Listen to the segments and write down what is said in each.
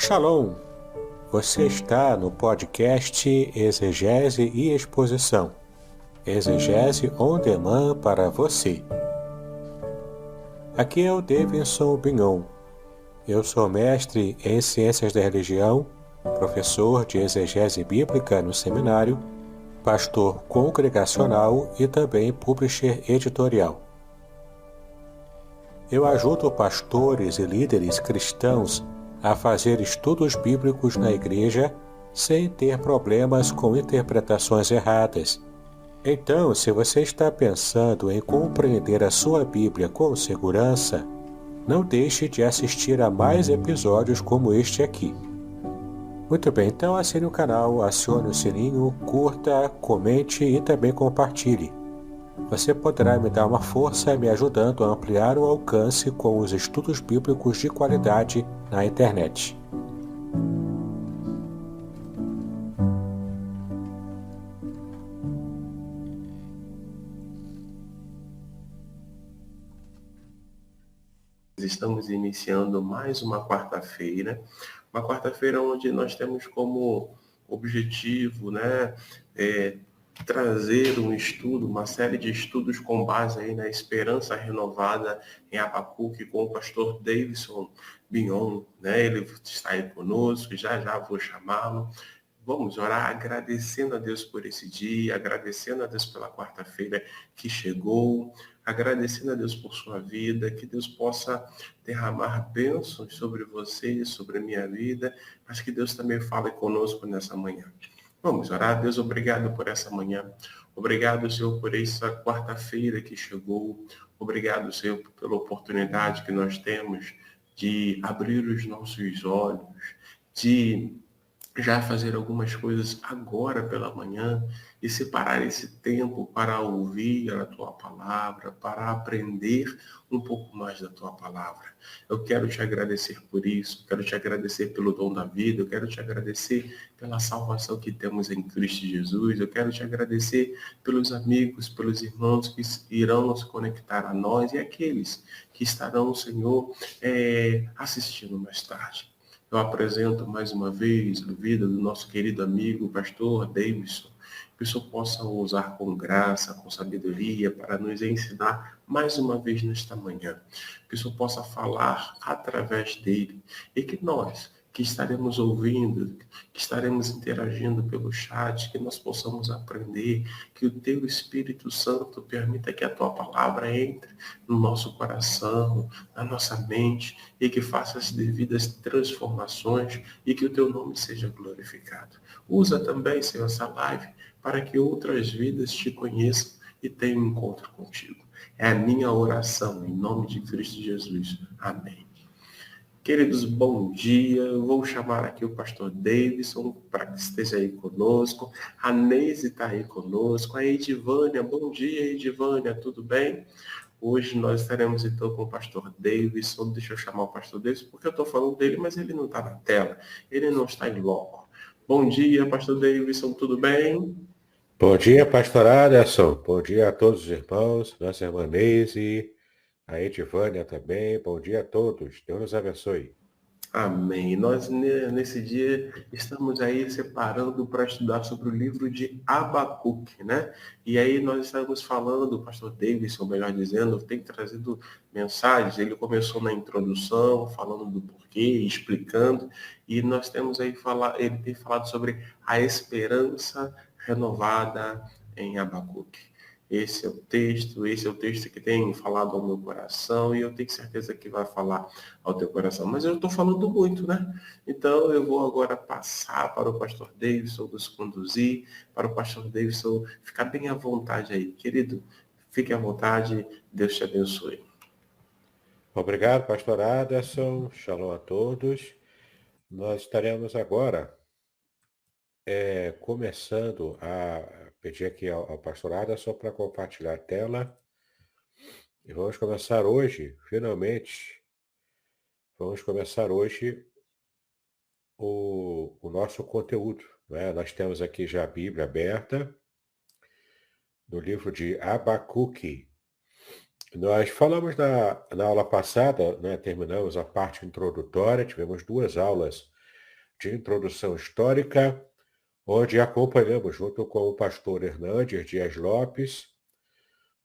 Shalom! Você está no podcast Exegese e Exposição. Exegese on demand para você. Aqui é o Davidson Bignon. Eu sou mestre em Ciências da Religião, professor de Exegese Bíblica no seminário, pastor congregacional e também publisher editorial. Eu ajudo pastores e líderes cristãos a fazer estudos bíblicos na igreja sem ter problemas com interpretações erradas. Então, se você está pensando em compreender a sua Bíblia com segurança, não deixe de assistir a mais episódios como este aqui. Muito bem, então assine o canal, acione o sininho, curta, comente e também compartilhe. Você poderá me dar uma força me ajudando a ampliar o alcance com os estudos bíblicos de qualidade na internet. Estamos iniciando mais uma quarta-feira onde nós temos como objetivo, trazer um estudo, uma série de estudos com base aí na esperança renovada em Abacuque com o pastor Davidson Bignon, Ele está aí conosco, já vou chamá-lo. Vamos orar agradecendo a Deus por esse dia, agradecendo a Deus pela quarta-feira que chegou, agradecendo a Deus por sua vida, que Deus possa derramar bênçãos sobre você, sobre a minha vida, mas que Deus também fale conosco nessa manhã. Vamos orar. Deus, obrigado por essa manhã. Obrigado, Senhor, por essa quarta-feira que chegou. Obrigado, Senhor, pela oportunidade que nós temos de abrir os nossos olhos, de já fazer algumas coisas agora pela manhã e separar esse tempo para ouvir a tua palavra, para aprender um pouco mais da tua palavra. Eu quero te agradecer por isso, quero te agradecer pelo dom da vida, eu quero te agradecer pela salvação que temos em Cristo Jesus, eu quero te agradecer pelos amigos, pelos irmãos que irão se conectar a nós e aqueles que estarão, Senhor, assistindo mais tarde. Eu apresento mais uma vez a vida do nosso querido amigo, pastor Davidson, que o Senhor possa usar com graça, com sabedoria, para nos ensinar mais uma vez nesta manhã. Que o Senhor possa falar através dele e que nós, que estaremos ouvindo, que estaremos interagindo pelo chat, que nós possamos aprender, que o teu Espírito Santo permita que a tua palavra entre no nosso coração, na nossa mente, e que faça as devidas transformações e que o teu nome seja glorificado. Usa também, Senhor, essa live para que outras vidas te conheçam e tenham um encontro contigo. É a minha oração, em nome de Cristo Jesus. Amém. Queridos, bom dia. Eu vou chamar aqui o pastor Davidson para que esteja aí conosco. A Neise está aí conosco. A Edivânia, bom dia, Edivânia, tudo bem? Hoje nós estaremos então com o pastor Davidson. Deixa eu chamar o pastor Davidson, porque eu estou falando dele, mas ele não está na tela. Ele não está em loco. Bom dia, pastor Davidson, tudo bem? Bom dia, pastor Aderson. Bom dia a todos os irmãos, nossa irmã Neise, a Edivânia também. Bom dia a todos. Deus nos abençoe. Amém. Nós, nesse dia, estamos aí separando para estudar sobre o livro de Abacuque, E aí nós estamos falando, o pastor Davidson, melhor dizendo, tem trazido mensagens. Ele começou na introdução, falando do porquê, explicando, e nós temos aí ele tem falado sobre a esperança renovada em Abacuque. Esse é o texto que tem falado ao meu coração e eu tenho certeza que vai falar ao teu coração. Mas eu estou falando muito, Então eu vou agora passar para o pastor Davidson nos conduzir, para o pastor Davidson ficar bem à vontade aí. Querido, fique à vontade, Deus te abençoe. Obrigado, pastor Aderson. Shalom a todos. Nós estaremos agora começando a pedir aqui ao pastor Aderson para compartilhar a tela. E vamos começar hoje, finalmente, o nosso conteúdo. Nós temos aqui já a Bíblia aberta, no livro de Abacuque. Nós falamos na aula passada, terminamos a parte introdutória, tivemos 2 aulas de introdução histórica, onde acompanhamos junto com o pastor Hernandes Dias Lopes,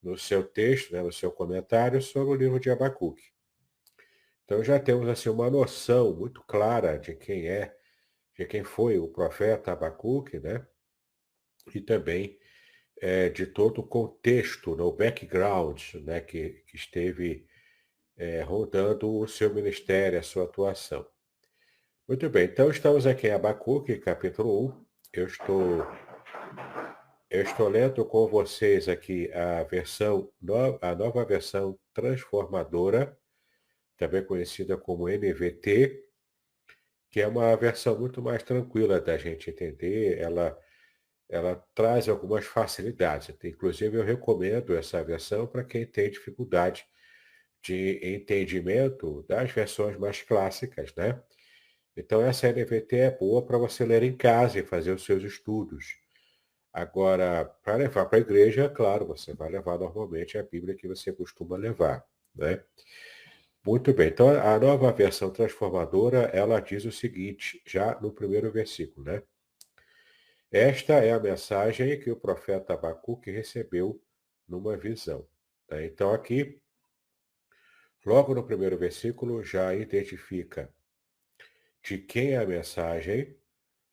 no seu texto, no seu comentário sobre o livro de Abacuque. Então já temos assim uma noção muito clara de quem foi o profeta Abacuque, né? E também de todo o contexto, o background, né, que esteve rodando o seu ministério, a sua atuação. Muito bem, então estamos aqui em Abacuque, capítulo 1. Eu estou lendo com vocês aqui a nova versão transformadora, também conhecida como NVT, que é uma versão muito mais tranquila da gente entender. Ela traz algumas facilidades. Inclusive, eu recomendo essa versão para quem tem dificuldade de entendimento das versões mais clássicas, né? Então, essa NVT é boa para você ler em casa e fazer os seus estudos. Agora, para levar para a igreja, claro, você vai levar normalmente a Bíblia que você costuma levar, né? Muito bem, então a nova versão transformadora, ela diz o seguinte, já no primeiro versículo, né? Esta é a mensagem que o profeta Abacuque recebeu numa visão, né? Então aqui, logo no primeiro versículo, já identifica de quem é a mensagem,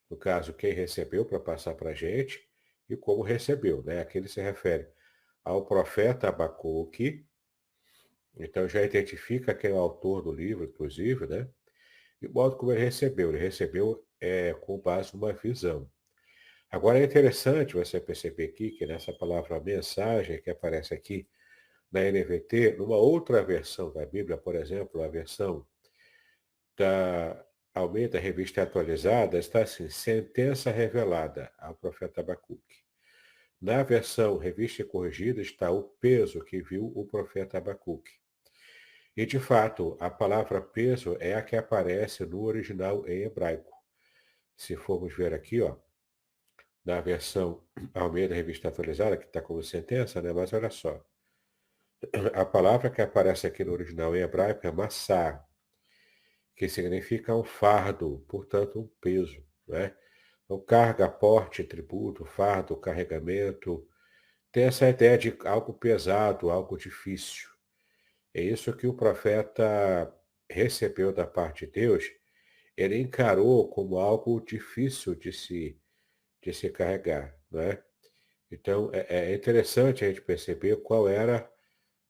no caso, quem recebeu para passar para a gente, e como recebeu, né? Aqui ele se refere ao profeta Abacuque, então já identifica quem é o autor do livro, inclusive, né? E o modo como ele recebeu. Ele recebeu com base numa visão. Agora é interessante você perceber aqui que nessa palavra mensagem que aparece aqui na NVT, numa outra versão da Bíblia, por exemplo, a versão da Almeida Revista Atualizada, está assim, sentença revelada ao profeta Abacuque. Na versão Revista e Corrigida está o peso que viu o profeta Abacuque. E, de fato, a palavra peso é a que aparece no original em hebraico. Se formos ver aqui, ó, na versão Almeida Revista Atualizada, que está como sentença, né? Mas olha só. A palavra que aparece aqui no original em hebraico é massá, que significa um fardo, portanto, um peso, né? Então, carga, porte, tributo, fardo, carregamento. Tem essa ideia de algo pesado, algo difícil. É isso que o profeta recebeu da parte de Deus. Ele encarou como algo difícil de se carregar, né? Então, é interessante a gente perceber qual era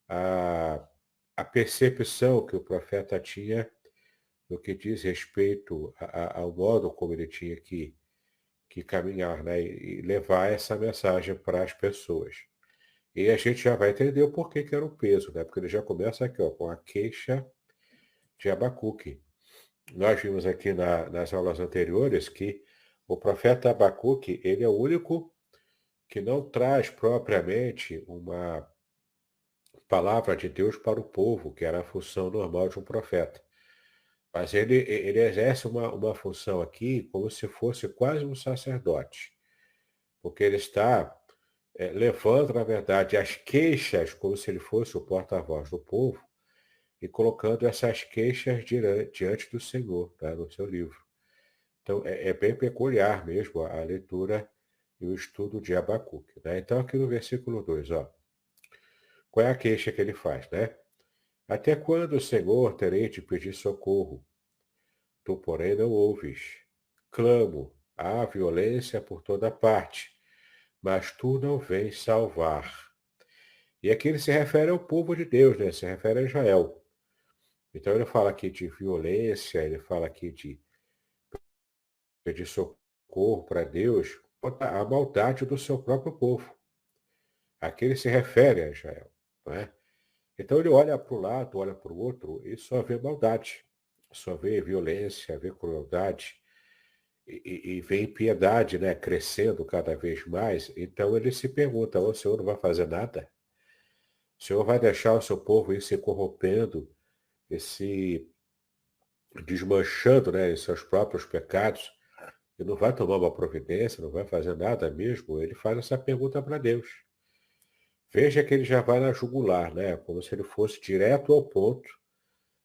a, a percepção que o profeta tinha no que diz respeito ao modo como ele tinha que caminhar, né? E levar essa mensagem para as pessoas. E a gente já vai entender o porquê que era um peso, né? Porque ele já começa aqui, ó, com a queixa de Abacuque. Nós vimos aqui nas aulas anteriores que o profeta Abacuque, ele é o único que não traz propriamente uma palavra de Deus para o povo, que era a função normal de um profeta. Mas ele exerce uma função aqui como se fosse quase um sacerdote, porque ele está levando, na verdade, as queixas como se ele fosse o porta-voz do povo e colocando essas queixas diante do Senhor, tá, no seu livro. Então, é bem peculiar mesmo a leitura e o estudo de Abacuque, né? Então, aqui no versículo 2, ó, qual é a queixa que ele faz, né? Até quando, Senhor, terei de pedir socorro? Tu, porém, não ouves. Clamo, há violência por toda parte, mas tu não vens salvar. E aqui ele se refere ao povo de Deus, né? Se refere a Israel. Então ele fala aqui de violência, ele fala aqui de pedir socorro para Deus, contra a maldade do seu próprio povo. Aqui ele se refere a Israel, não é? Então ele olha para o lado, olha para o outro e só vê maldade, só vê violência, vê crueldade e vê impiedade, né, crescendo cada vez mais. Então ele se pergunta: o Senhor não vai fazer nada? O Senhor vai deixar o seu povo ir se corrompendo e se desmanchando, né, em seus próprios pecados e não vai tomar uma providência, não vai fazer nada mesmo? Ele faz essa pergunta para Deus. Veja que ele já vai na jugular, né? Como se ele fosse direto ao ponto,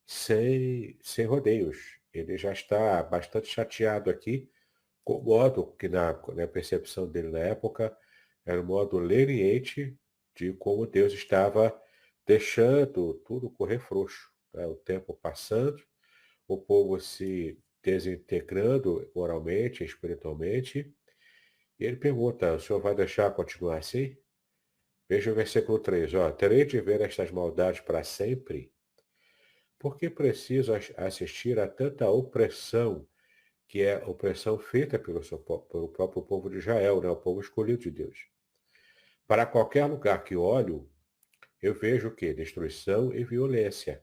sem rodeios. ele já está bastante chateado aqui com o modo que, na percepção dele na época, era um modo leniente de como Deus estava deixando tudo correr frouxo, né? O tempo passando, o povo se desintegrando moralmente, espiritualmente. E ele pergunta: o senhor vai deixar continuar assim? Veja o versículo 3, ó. Terei de ver estas maldades para sempre? Por que preciso assistir a tanta opressão, que é opressão feita pelo próprio povo de Israel, né? O povo escolhido de Deus? Para qualquer lugar que olho, eu vejo o quê? Destruição e violência.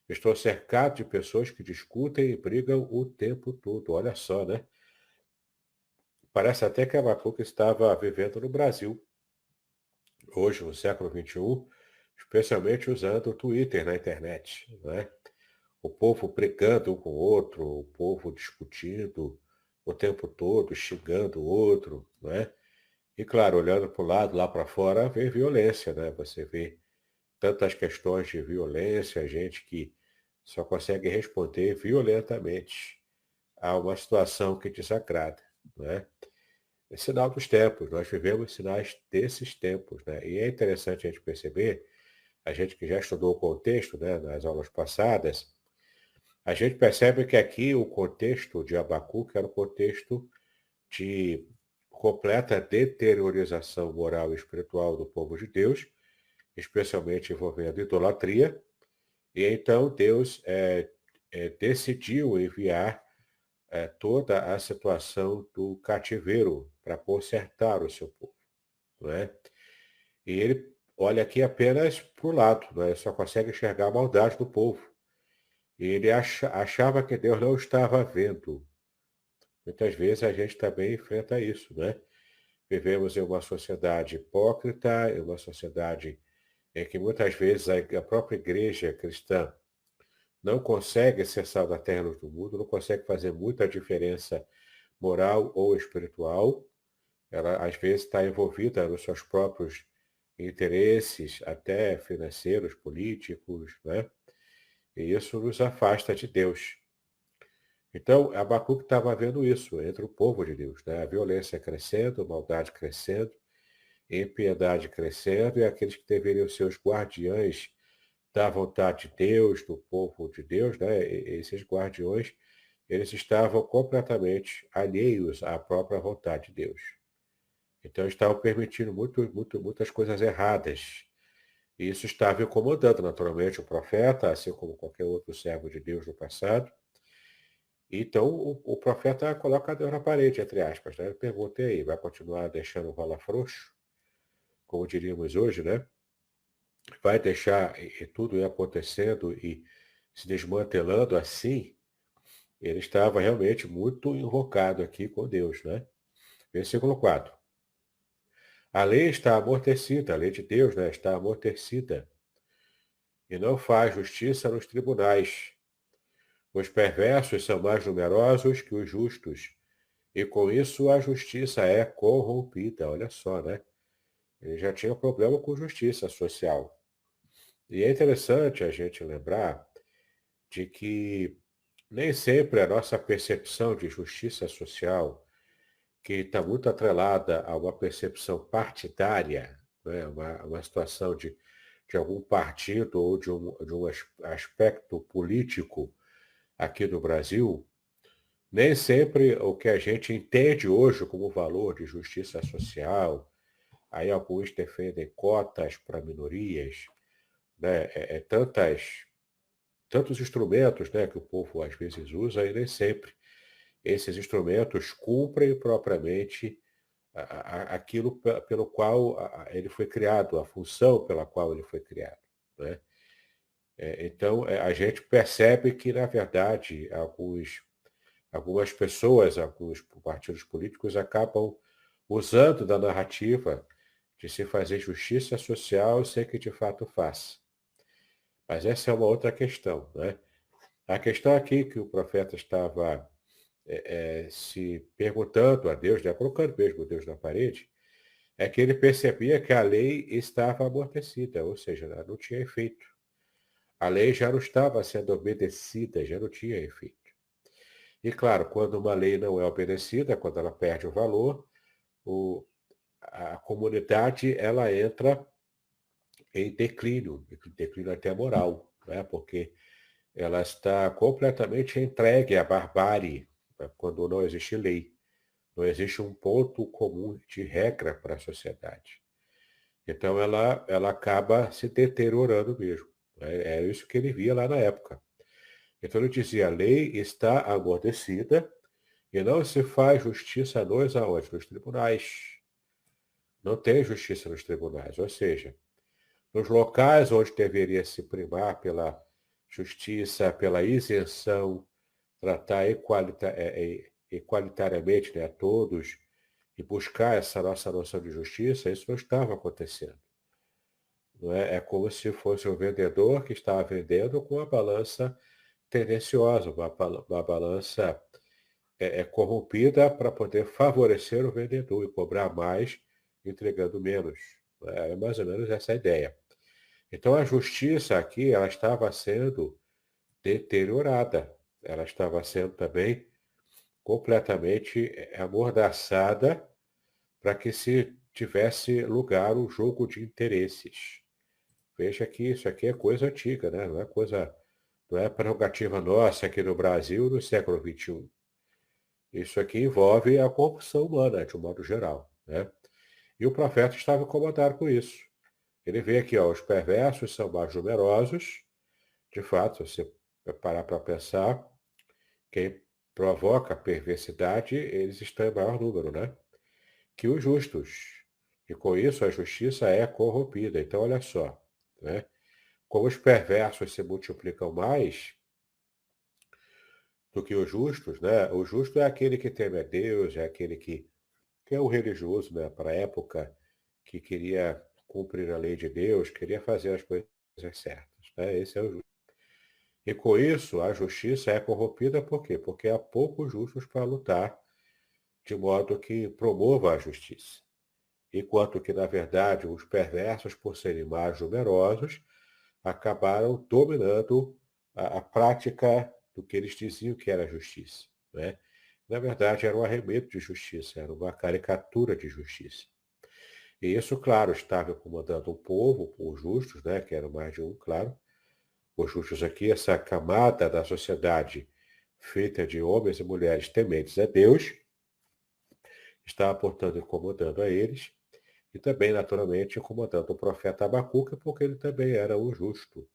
Estou cercado de pessoas que discutem e brigam o tempo todo. Olha só, né? Parece até que Abacuque estava vivendo no Brasil, hoje, no século XXI, especialmente usando o Twitter na internet, né? O povo brigando um com o outro, o povo discutindo o tempo todo, xingando o outro, né? E claro, olhando para o lado, lá para fora, vê violência, né? Você vê tantas questões de violência, gente que só consegue responder violentamente a uma situação que desagrada, né? É sinal dos tempos, nós vivemos sinais desses tempos, né? E é interessante a gente perceber, a gente que já estudou o contexto, né, nas aulas passadas, a gente percebe que aqui o contexto de Abacuque era um contexto de completa deteriorização moral e espiritual do povo de Deus, especialmente envolvendo idolatria, e então Deus decidiu enviar toda a situação do cativeiro para consertar o seu povo, não é? E ele olha aqui apenas para o lado, não é? Ele só consegue enxergar a maldade do povo. E ele achava que Deus não estava vendo. Muitas vezes a gente também enfrenta isso, né? Vivemos em uma sociedade hipócrita, em uma sociedade em que muitas vezes a própria igreja cristã não consegue ser sal da terra e luz do mundo, não consegue fazer muita diferença moral ou espiritual. Ela às vezes está envolvida nos seus próprios interesses, até financeiros, políticos, né? E isso nos afasta de Deus. Então, Abacuque estava vendo isso entre o povo de Deus, né? A violência crescendo, a maldade crescendo, a impiedade crescendo, e aqueles que deveriam ser os guardiães da vontade de Deus, do povo de Deus, né? Esses guardiões, eles estavam completamente alheios à própria vontade de Deus. Então, estavam permitindo muitas coisas erradas. E isso estava incomodando, naturalmente, o profeta, assim como qualquer outro servo de Deus no passado. Então, o profeta coloca Deus na parede, entre aspas, né? Pergunta aí, vai continuar deixando rola frouxo? Como diríamos hoje, né? Vai deixar tudo ir acontecendo e se desmantelando assim? Ele estava realmente muito invocado aqui com Deus, né? Versículo 4. A lei está amortecida, a lei de Deus, né, está amortecida, e não faz justiça nos tribunais. Os perversos são mais numerosos que os justos, e com isso a justiça é corrompida. Olha só, né? Ele já tinha problema com justiça social. E é interessante a gente lembrar de que nem sempre a nossa percepção de justiça social, que está muito atrelada a uma percepção partidária, né? Uma situação de algum partido ou de um aspecto político aqui no Brasil, nem sempre o que a gente entende hoje como valor de justiça social, aí alguns defendem cotas para minorias, né? Tantos instrumentos, né, que o povo às vezes usa e nem sempre esses instrumentos cumprem propriamente aquilo pelo qual ele foi criado, a função pela qual ele foi criado, né? Então, a gente percebe que, na verdade, algumas pessoas, alguns partidos políticos acabam usando da narrativa de se fazer justiça social sem que de fato faça. Mas essa é uma outra questão, né? A questão aqui que o profeta estava se perguntando a Deus, né, colocando mesmo Deus na parede, é que ele percebia que a lei estava amortecida, ou seja, não tinha efeito. A lei já não estava sendo obedecida, já não tinha efeito. E claro, quando uma lei não é obedecida, quando ela perde o valor, o, a comunidade ela entra em declínio até moral, né? Porque ela está completamente entregue à barbárie, né? Quando não existe lei, não existe um ponto comum de regra para a sociedade. Então ela acaba se deteriorando mesmo, né? É isso que ele via lá na época. Então ele dizia, a lei está amortecida e não se faz justiça nos tribunais. Não tem justiça nos tribunais, ou seja, nos locais onde deveria se primar pela justiça, pela isenção, tratar equalitariamente, né, a todos e buscar essa nossa noção de justiça, isso não estava acontecendo. Não é? É como se fosse um vendedor que estava vendendo com uma balança tendenciosa, uma balança corrompida para poder favorecer o vendedor e cobrar mais, entregando menos. É mais ou menos essa a ideia. Então a justiça aqui ela estava sendo deteriorada, ela estava sendo também completamente amordaçada para que se tivesse lugar o jogo de interesses. Veja que isso aqui é coisa antiga, né? Não é prerrogativa nossa aqui no Brasil no século XXI. Isso aqui envolve a corrupção humana, de um modo geral, né? E o profeta estava incomodado com isso. Ele vê aqui, ó, os perversos são mais numerosos. De fato, se você parar para pensar, quem provoca perversidade, eles estão em maior número, né? Que os justos. E com isso a justiça é corrompida. Então, olha só, né? Como os perversos se multiplicam mais do que os justos, né? O justo é aquele que teme a Deus, é aquele que é o religioso, né? Para a época, que queria cumprir a lei de Deus, queria fazer as coisas certas, né? Esse é o justo. E com isso, a justiça é corrompida por quê? Porque há poucos justos para lutar de modo que promova a justiça. Enquanto que, na verdade, os perversos, por serem mais numerosos, acabaram dominando a prática do que eles diziam que era justiça, né? Na verdade, era um arremedo de justiça, era uma caricatura de justiça. E isso, claro, estava incomodando o povo, os justos, né, que eram mais de um, claro. Os justos aqui, essa camada da sociedade feita de homens e mulheres tementes a Deus, estava, portanto, incomodando a eles e também, naturalmente, incomodando o profeta Abacuque, porque ele também era um justo.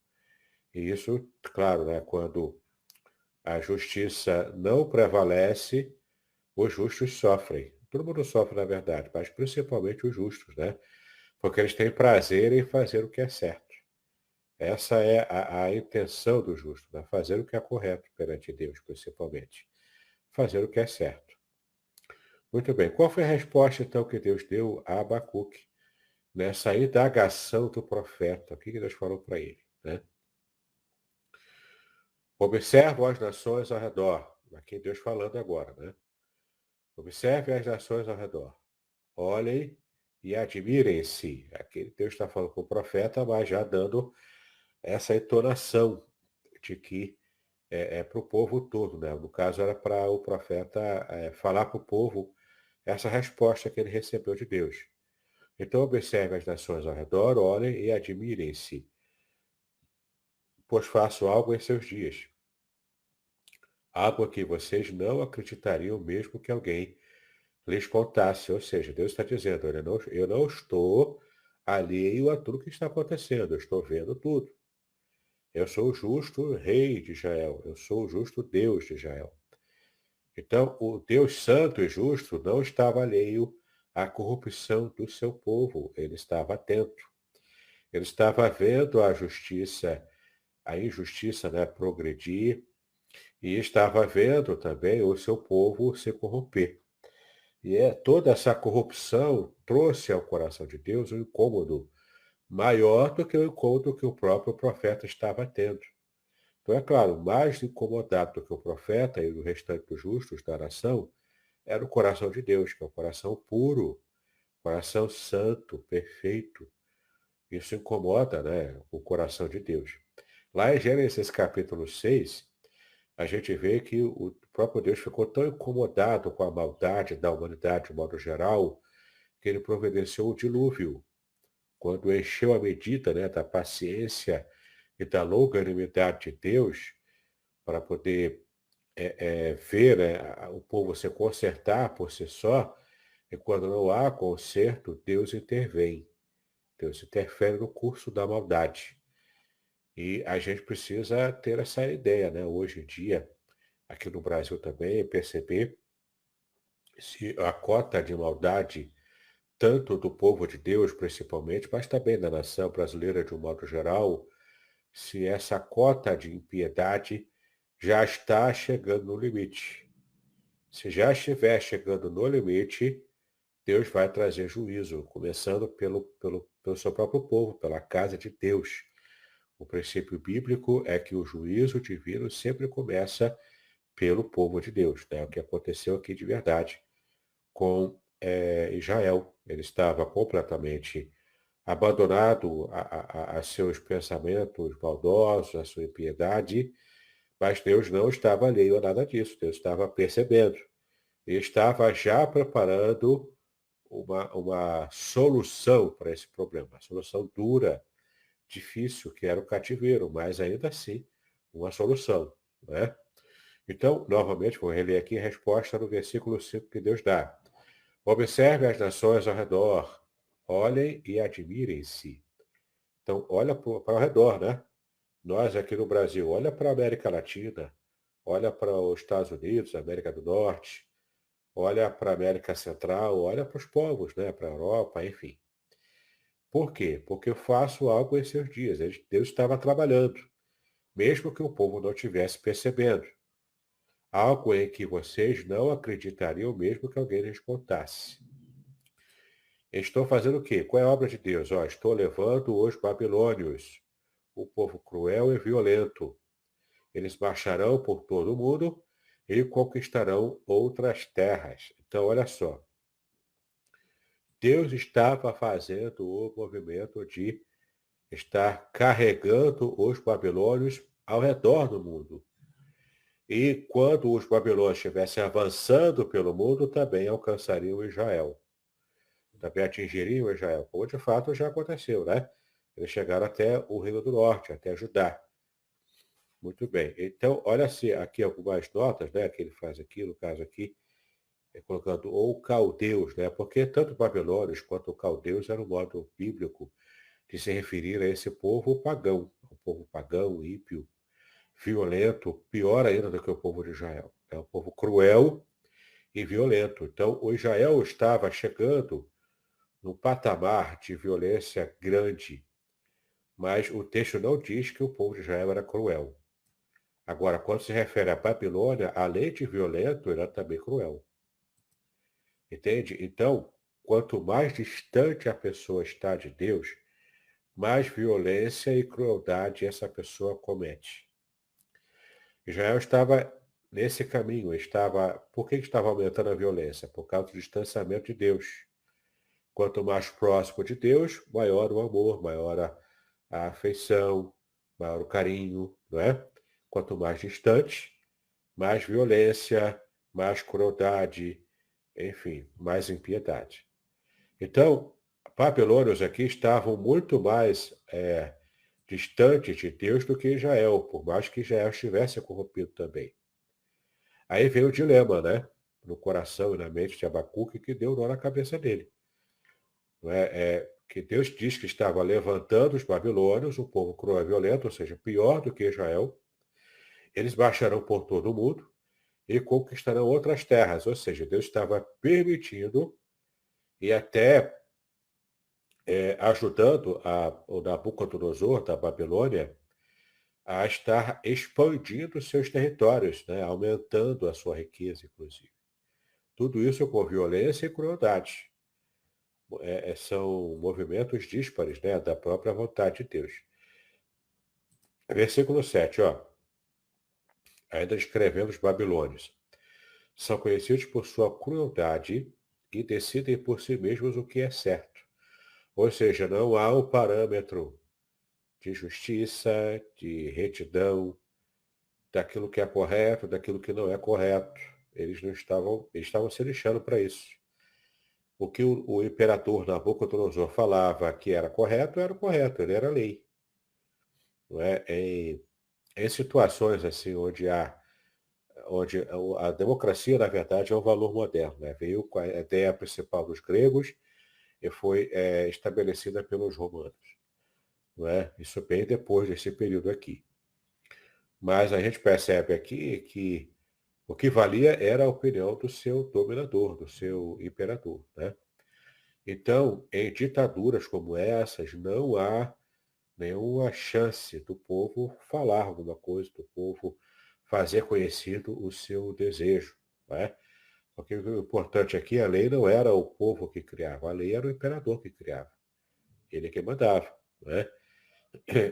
E isso, claro, né, quando a justiça não prevalece, os justos sofrem. Todo mundo sofre, na verdade, mas principalmente os justos, né? Porque eles têm prazer em fazer o que é certo. Essa é a intenção do justo, né? Fazer o que é correto perante Deus, principalmente. Fazer o que é certo. Muito bem. Qual foi a resposta, então, que Deus deu a Abacuque nessa indagação do profeta? O que Deus falou para ele, né? Observe as nações ao redor. Aqui Deus falando agora, né? Observe as nações ao redor. Olhem e admirem-se. Aqui Deus está falando com o profeta, mas já dando essa entonação de que é para o povo todo, né? No caso, era para o profeta falar para o povo essa resposta que ele recebeu de Deus. Então, observe as nações ao redor, olhem e admirem-se, pois faço algo em seus dias. Algo que vocês não acreditariam mesmo que alguém lhes contasse. Ou seja, Deus está dizendo, eu não estou alheio a tudo que está acontecendo, eu estou vendo tudo. Eu sou o justo rei de Israel, eu sou o justo Deus de Israel. Então, o Deus santo e justo não estava alheio à corrupção do seu povo, ele estava atento. Ele estava vendo a injustiça, né, progredir, e estava vendo também o seu povo se corromper. E toda essa corrupção trouxe ao coração de Deus um incômodo maior do que o incômodo que o próprio profeta estava tendo. Então, é claro, mais incomodado do que o profeta e o restante dos justos da nação era o coração de Deus, que é o coração puro, coração santo, perfeito. Isso incomoda, né, o coração de Deus. Lá em Gênesis capítulo 6, a gente vê que o próprio Deus ficou tão incomodado com a maldade da humanidade de modo geral, que ele providenciou o dilúvio, quando encheu a medida, né, da paciência e da longanimidade de Deus, para poder ver, né, o povo se consertar por si só, e quando não há conserto, Deus intervém. Deus interfere no curso da maldade. E a gente precisa ter essa ideia, né? Hoje em dia, aqui no Brasil também, perceber se a cota de maldade, tanto do povo de Deus, principalmente, mas também da nação brasileira de um modo geral, se essa cota de impiedade já está chegando no limite. Se já estiver chegando no limite, Deus vai trazer juízo, começando pelo seu próprio povo, pela casa de Deus. O princípio bíblico é que o juízo divino sempre começa pelo povo de Deus, né? O que aconteceu aqui de verdade com Israel. Ele estava completamente abandonado a seus pensamentos maldosos, a sua impiedade, mas Deus não estava alheio a nada disso. Deus estava percebendo e estava já preparando uma solução para esse problema, uma solução dura, difícil, que era o cativeiro, mas ainda assim uma solução, né? Então, novamente, vou reler aqui a resposta no versículo 5 que Deus dá. Observe as nações ao redor, olhem e admirem-se. Então, olha para o redor, né? Nós aqui no Brasil, olha para a América Latina, olha para os Estados Unidos, América do Norte, olha para a América Central, olha para os povos, né? Para a Europa, enfim. Por quê? Porque eu faço algo em seus dias. Deus estava trabalhando, mesmo que o povo não estivesse percebendo. Algo em que vocês não acreditariam mesmo que alguém lhes contasse. Estou fazendo o quê? Qual é a obra de Deus? Estou levando os babilônios, o povo cruel e violento. Eles marcharão por todo o mundo e conquistarão outras terras. Então, olha só. Deus estava fazendo o movimento de estar carregando os babilônios ao redor do mundo. E quando os babilônios estivessem avançando pelo mundo, também alcançariam Israel. Também atingiriam Israel, como de fato já aconteceu, né? Eles chegaram até o Reino do Norte, até Judá. Muito bem. Então, olha-se aqui algumas notas, né, que ele faz aqui, no caso aqui, colocando ou caldeus, né? Porque tanto babilônios quanto caldeus era um modo bíblico de se referir a esse povo pagão, ímpio, violento, pior ainda do que o povo de Israel. É um povo cruel e violento. Então, o Israel estava chegando num patamar de violência grande, mas o texto não diz que o povo de Israel era cruel. Agora, quando se refere à Babilônia, além de violento, era também cruel. Entende? Então, quanto mais distante a pessoa está de Deus, mais violência e crueldade essa pessoa comete. Israel estava nesse caminho, por que estava aumentando a violência? Por causa do distanciamento de Deus. Quanto mais próximo de Deus, maior o amor, maior a afeição, maior o carinho, não é? Quanto mais distante, mais violência, mais crueldade, enfim, mais impiedade. Então, babilônios aqui estavam muito mais distantes de Deus do que Israel, por mais que Israel estivesse corrompido também. Aí veio o dilema, né? No coração e na mente de Abacuque, que deu nó na cabeça dele. Não que Deus diz que estava levantando os babilônios, um povo cruel e violento, ou seja, pior do que Israel. Eles baixarão por todo o mundo e conquistarão outras terras, ou seja, Deus estava permitindo e até ajudando o Nabucodonosor da Babilônia a estar expandindo seus territórios, né, aumentando a sua riqueza, inclusive. Tudo isso com violência e crueldade. São movimentos díspares, né, da própria vontade de Deus. Versículo 7, ainda escrevendo os babilônios. São conhecidos por sua crueldade e decidem por si mesmos o que é certo. Ou seja, não há um parâmetro de justiça, de retidão, daquilo que é correto, daquilo que não é correto. Eles estavam se lixando para isso. O que o imperador Nabucodonosor falava que era o correto, ele era lei. Não é? Em situações assim onde a democracia, na verdade, é um valor moderno, né? Veio com a ideia principal dos gregos e foi estabelecida pelos romanos, não é? Isso bem depois desse período aqui. Mas a gente percebe aqui que o que valia era a opinião do seu dominador, do seu imperador, né? Então, em ditaduras como essas, não há nenhuma chance do povo falar alguma coisa, do povo fazer conhecido o seu desejo, né? Porque o importante aqui, a lei não era o povo que criava, a lei era o imperador que criava. Ele que mandava, né?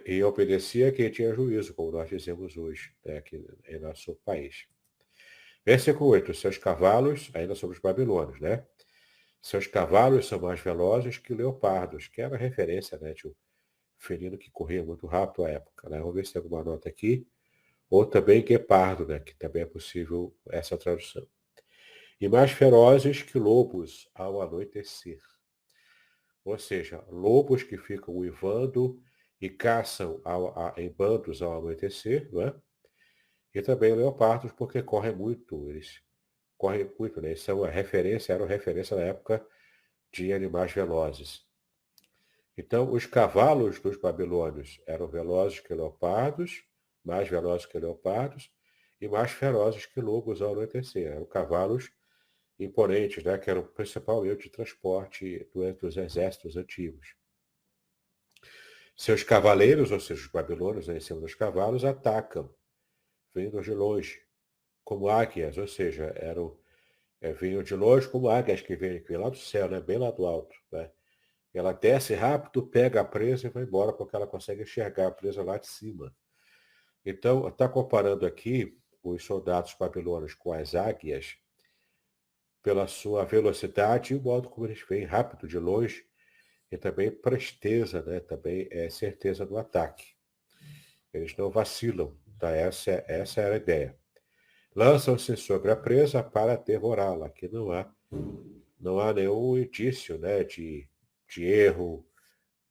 E obedecia a quem tinha juízo, como nós dizemos hoje, né, aqui em nosso país. Versículo 8. Seus cavalos, ainda sobre os babilônios, né? Seus cavalos são mais velozes que leopardos, que era referência, né, de um felino que corria muito rápido à época, né? Vamos ver se tem alguma nota aqui. Ou também guepardo, né, que também é possível essa tradução. E mais ferozes que lobos ao anoitecer. Ou seja, lobos que ficam uivando e caçam em bandos ao anoitecer, não é? E também leopardos, porque correm muito, eles correm muito, né? Eles são a referência, eram referência na época de animais velozes. Então, os cavalos dos babilônios eram velozes que leopardos, mais velozes que leopardos, e mais ferozes que lobos ao anoitecer. Eram cavalos imponentes, né? Que eram o principal meio de transporte dos exércitos antigos. Seus cavaleiros, ou seja, os babilônios, né, em cima dos cavalos, atacam, vindo de longe, como águias, ou seja, vinham de longe como águias que vêm lá do céu, né, bem lá do alto. Né? Ela desce rápido, pega a presa e vai embora, porque ela consegue enxergar a presa lá de cima. Então, está comparando aqui os soldados babilônios com as águias pela sua velocidade e o modo como eles vêm rápido de longe e também presteza, né? Também é certeza do ataque. Eles não vacilam, tá? Essa era a ideia. Lançam-se sobre a presa para devorá-la. Aqui não há nenhum indício, né, de erro,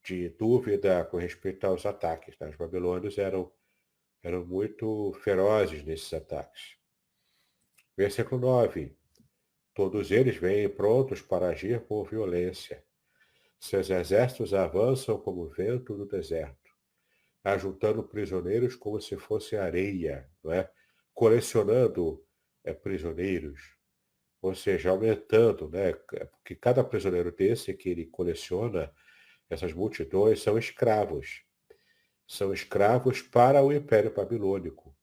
de dúvida com respeito aos ataques. Tá? Os babilônios eram muito ferozes nesses ataques. Versículo 9. Todos eles vêm prontos para agir por violência. Seus exércitos avançam como vento no deserto, ajuntando prisioneiros como se fosse areia, não é? Colecionando prisioneiros, ou seja, aumentando, né? Porque cada prisioneiro desse que ele coleciona, essas multidões, são escravos. São escravos para o Império Babilônico.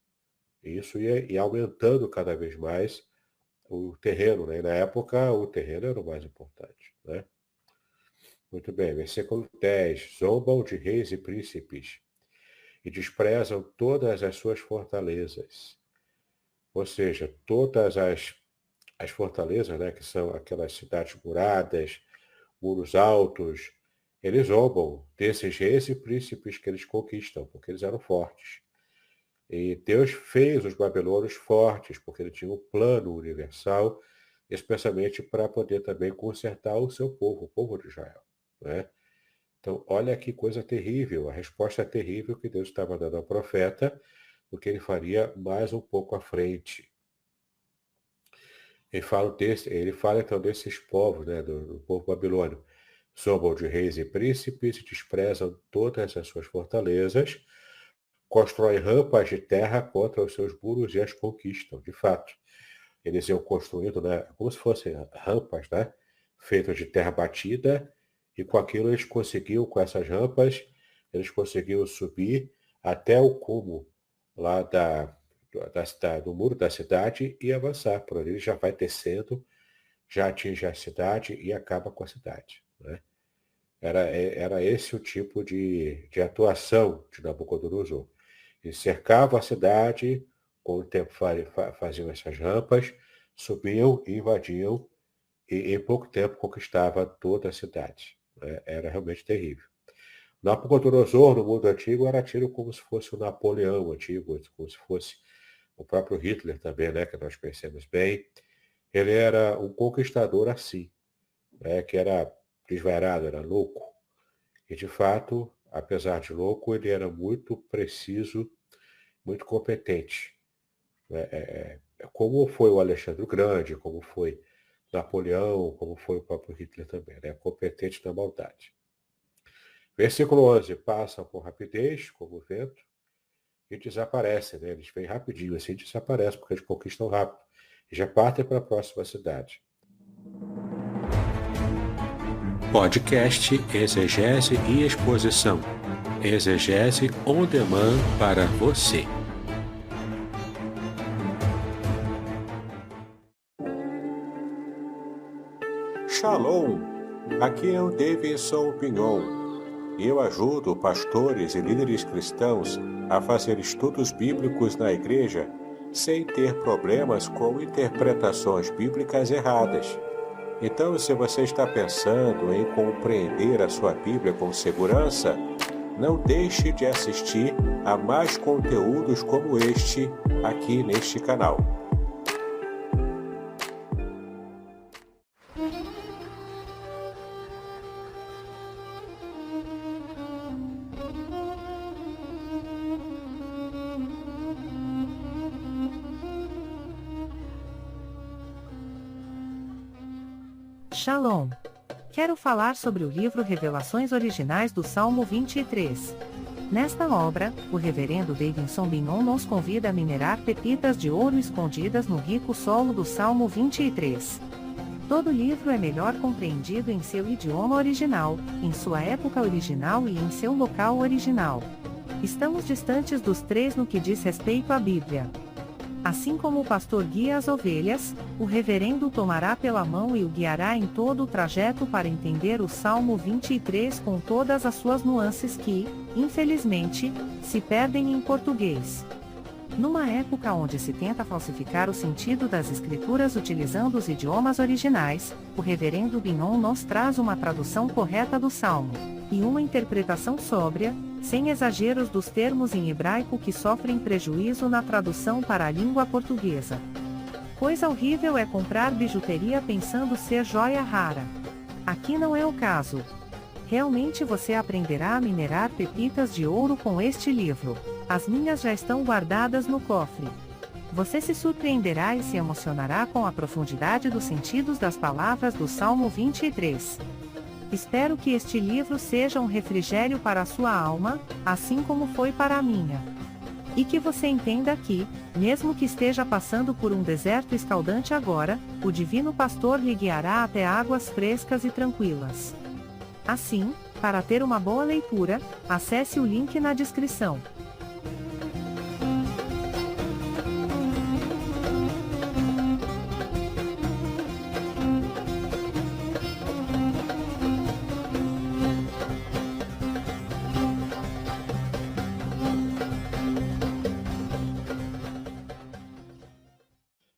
E isso ia aumentando cada vez mais o terreno, né? E na época, o terreno era o mais importante, né? Muito bem, versículo 10. Zombam de reis e príncipes e desprezam todas as suas fortalezas. Ou seja, todas as fortalezas, né, que são aquelas cidades muradas, muros altos, eles zombam desses reis e príncipes que eles conquistam, porque eles eram fortes. E Deus fez os babilônios fortes, porque ele tinha um plano universal, especialmente para poder também consertar o seu povo, o povo de Israel. Né? Então, olha que coisa terrível, a resposta terrível que Deus estava dando ao profeta, do que ele faria mais um pouco à frente. Ele fala então desses povos, né, do povo babilônio. Zombam de reis e príncipes, desprezam todas as suas fortalezas, constroem rampas de terra contra os seus muros e as conquistam. De fato, eles iam construindo, né, como se fossem rampas, né, feitas de terra batida, e com aquilo eles conseguiam, com essas rampas, eles conseguiam subir até o cume lá do muro da cidade e avançar. Por ali ele já vai descendo, já atinge a cidade e acaba com a cidade. Né? Era esse o tipo de atuação de Nabucodonosor. Eles cercavam a cidade, com o tempo faziam essas rampas, subiam e invadiam, e em pouco tempo conquistava toda a cidade. Né? Era realmente terrível. Nabucodonosor, no mundo antigo, era tido como se fosse o Napoleão antigo, como se fosse o próprio Hitler também, né, que nós conhecemos bem, ele era um conquistador assim, né, que era desvairado, era louco. E, de fato, apesar de louco, ele era muito preciso, muito competente. Como foi o Alexandre o Grande, como foi Napoleão, como foi o próprio Hitler também, né? Competente na maldade. Versículo 11, passam com rapidez, como o vento, e desaparecem, né? Eles vêm rapidinho, assim desaparecem, porque eles conquistam rápido. E já partem para a próxima cidade. Podcast Exegese e Exposição. Exegese on demand para você. Shalom! Aqui é o Davidson Pignon. Eu ajudo pastores e líderes cristãos a fazer estudos bíblicos na igreja sem ter problemas com interpretações bíblicas erradas. Então, se você está pensando em compreender a sua Bíblia com segurança, não deixe de assistir a mais conteúdos como este aqui neste canal. Shalom! Quero falar sobre o livro Revelações Originais do Salmo 23. Nesta obra, o reverendo Davidson Bignon nos convida a minerar pepitas de ouro escondidas no rico solo do Salmo 23. Todo livro é melhor compreendido em seu idioma original, em sua época original e em seu local original. Estamos distantes dos três no que diz respeito à Bíblia. Assim como o pastor guia as ovelhas, o reverendo tomará pela mão e o guiará em todo o trajeto para entender o Salmo 23 com todas as suas nuances que, infelizmente, se perdem em português. Numa época onde se tenta falsificar o sentido das escrituras utilizando os idiomas originais, o reverendo Bignon nos traz uma tradução correta do Salmo, e uma interpretação sóbria, sem exageros dos termos em hebraico que sofrem prejuízo na tradução para a língua portuguesa. Coisa horrível é comprar bijuteria pensando ser joia rara. Aqui não é o caso. Realmente você aprenderá a minerar pepitas de ouro com este livro. As minhas já estão guardadas no cofre. Você se surpreenderá e se emocionará com a profundidade dos sentidos das palavras do Salmo 23. Espero que este livro seja um refrigério para a sua alma, assim como foi para a minha. E que você entenda que, mesmo que esteja passando por um deserto escaldante agora, o Divino Pastor lhe guiará até águas frescas e tranquilas. Assim, para ter uma boa leitura, acesse o link na descrição.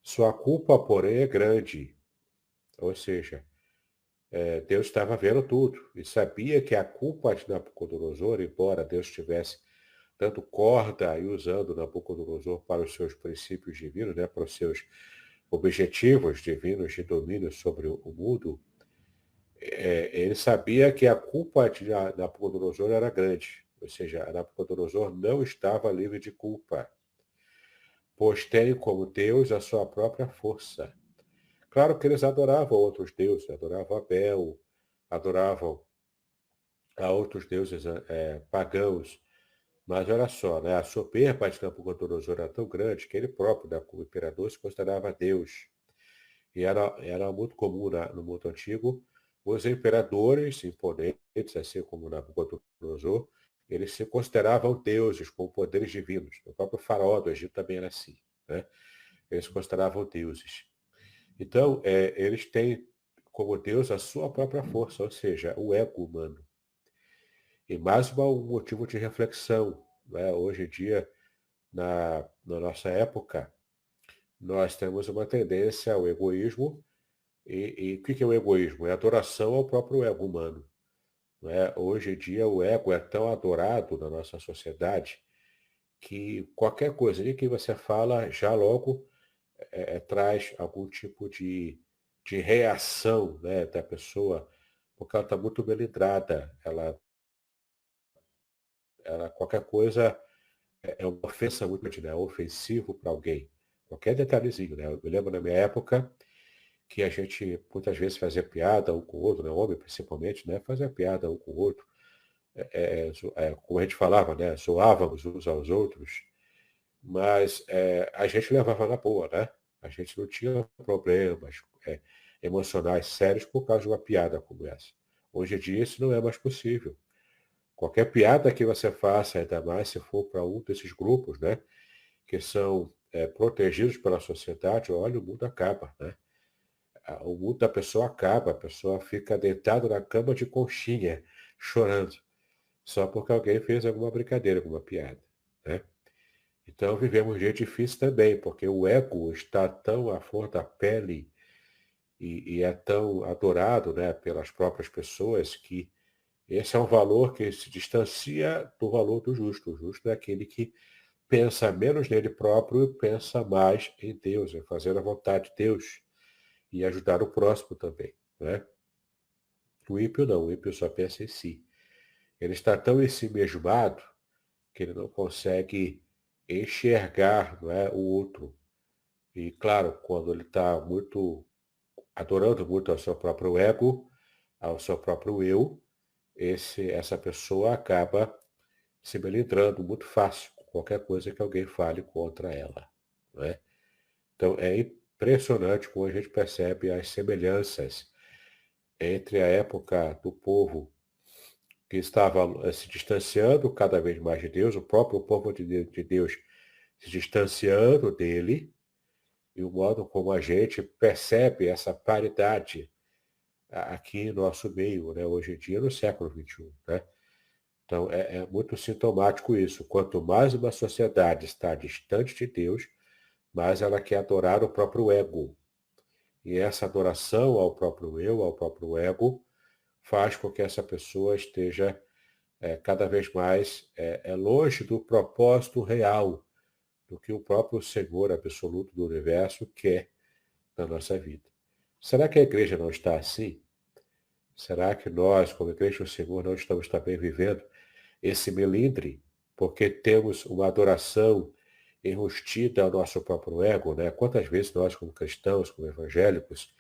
Sua culpa, porém, é grande. Ou seja, Deus estava vendo tudo e sabia que a culpa de Nabucodonosor, embora Deus estivesse dando corda e usando Nabucodonosor para os seus princípios divinos, né, para os seus objetivos divinos de domínio sobre o mundo, ele sabia que a culpa de Nabucodonosor era grande. Ou seja, Nabucodonosor não estava livre de culpa, pois tem como Deus a sua própria força. Claro que eles adoravam outros deuses, adoravam Abel, adoravam a outros deuses pagãos, mas olha só, né, a soberba de Nabucodonosor era tão grande que ele próprio, né, como imperador, se considerava Deus. E era muito comum no mundo antigo os imperadores imponentes, assim como Nabucodonosor, eles se consideravam deuses com poderes divinos. O próprio faraó do Egito também era assim, né? Eles se consideravam deuses. Então, eles têm como Deus a sua própria força, ou seja, o ego humano. E mais um motivo de reflexão, né? Hoje em dia, na nossa época, nós temos uma tendência ao egoísmo. E o que é o egoísmo? É adoração ao próprio ego humano. Não é? Hoje em dia, o ego é tão adorado na nossa sociedade que qualquer coisa ali que você fala já logo traz algum tipo de reação, né, da pessoa, porque ela está muito melindrada. Ela qualquer coisa é uma ofensa muito grande, né? É ofensivo para alguém. Qualquer detalhezinho, né? Eu me lembro na minha época que a gente muitas vezes fazia piada um com o outro, né? Homem principalmente, né? Fazia piada um com o outro. Como a gente falava, né? Zoávamos uns aos outros, mas a gente levava na boa, né? A gente não tinha problemas emocionais sérios por causa de uma piada como essa. Hoje em dia isso não é mais possível. Qualquer piada que você faça, ainda mais se for para um desses grupos, né? Que são protegidos pela sociedade, olha, o mundo acaba, né? O mundo da pessoa acaba, a pessoa fica deitada na cama de conchinha, chorando, só porque alguém fez alguma brincadeira, alguma piada, né? Então vivemos um dia difícil também, porque o ego está tão à flor da pele e é tão adorado, né, pelas próprias pessoas que esse é um valor que se distancia do valor do justo. O justo é aquele que pensa menos nele próprio e pensa mais em Deus, em fazer a vontade de Deus e ajudar o próximo também, né? O ímpio não, o ímpio só pensa em si. Ele está tão em si mesmado que ele não consegue enxergar, não é, o outro. E claro, quando ele está muito adorando muito ao seu próprio ego, ao seu próprio eu, essa pessoa acaba se melindrando muito fácil com qualquer coisa que alguém fale contra ela, não é? Então é impressionante como a gente percebe as semelhanças entre a época do povo que estava se distanciando cada vez mais de Deus, o próprio povo de Deus se distanciando dele, e o modo como a gente percebe essa paridade aqui em nosso meio, né, hoje em dia, no século XXI. Né? Então, é muito sintomático isso. Quanto mais uma sociedade está distante de Deus, mais ela quer adorar o próprio ego. E essa adoração ao próprio eu, ao próprio ego, faz com que essa pessoa esteja cada vez mais longe do propósito real, do que o próprio Senhor absoluto do universo quer na nossa vida. Será que a igreja não está assim? Será que nós, como igreja do Senhor, não estamos também vivendo esse melindre? Porque temos uma adoração enrustida ao nosso próprio ego, né? Quantas vezes nós, como cristãos, como evangélicos,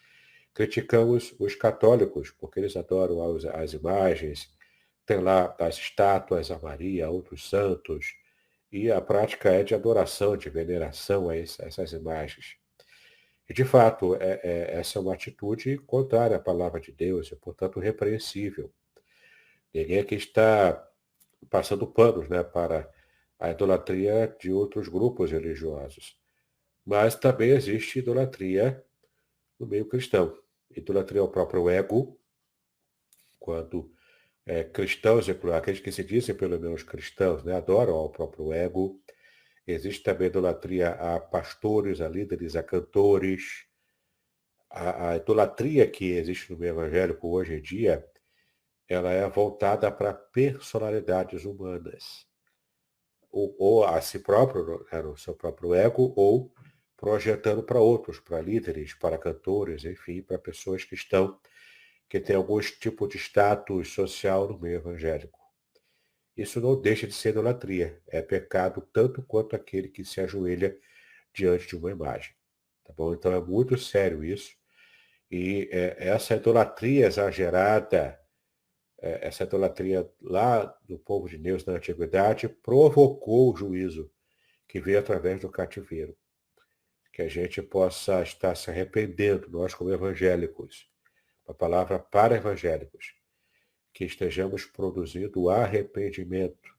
criticamos os católicos, porque eles adoram as imagens, tem lá as estátuas a Maria, a outros santos, e a prática é de adoração, de veneração a essas imagens. E, de fato, essa é uma atitude contrária à palavra de Deus e, portanto, repreensível. Ninguém aqui está passando panos, né, para a idolatria de outros grupos religiosos. Mas também existe idolatria no meio cristão. Idolatria ao próprio ego, quando cristãos, aqueles que se dizem pelo menos cristãos, né, adoram ao próprio ego. Existe também idolatria a pastores, a líderes, a cantores. A idolatria que existe no meio evangélico hoje em dia, ela é voltada para personalidades humanas. Ou a si próprio, né, no seu próprio ego, ou projetando para outros, para líderes, para cantores, enfim, para pessoas que têm algum tipo de status social no meio evangélico. Isso não deixa de ser idolatria. É pecado tanto quanto aquele que se ajoelha diante de uma imagem. Tá bom? Então é muito sério isso. E essa idolatria exagerada, essa idolatria lá do povo de Deus na antiguidade, provocou o juízo que veio através do cativeiro. Que a gente possa estar se arrependendo, nós como evangélicos, a palavra para evangélicos, que estejamos produzindo arrependimento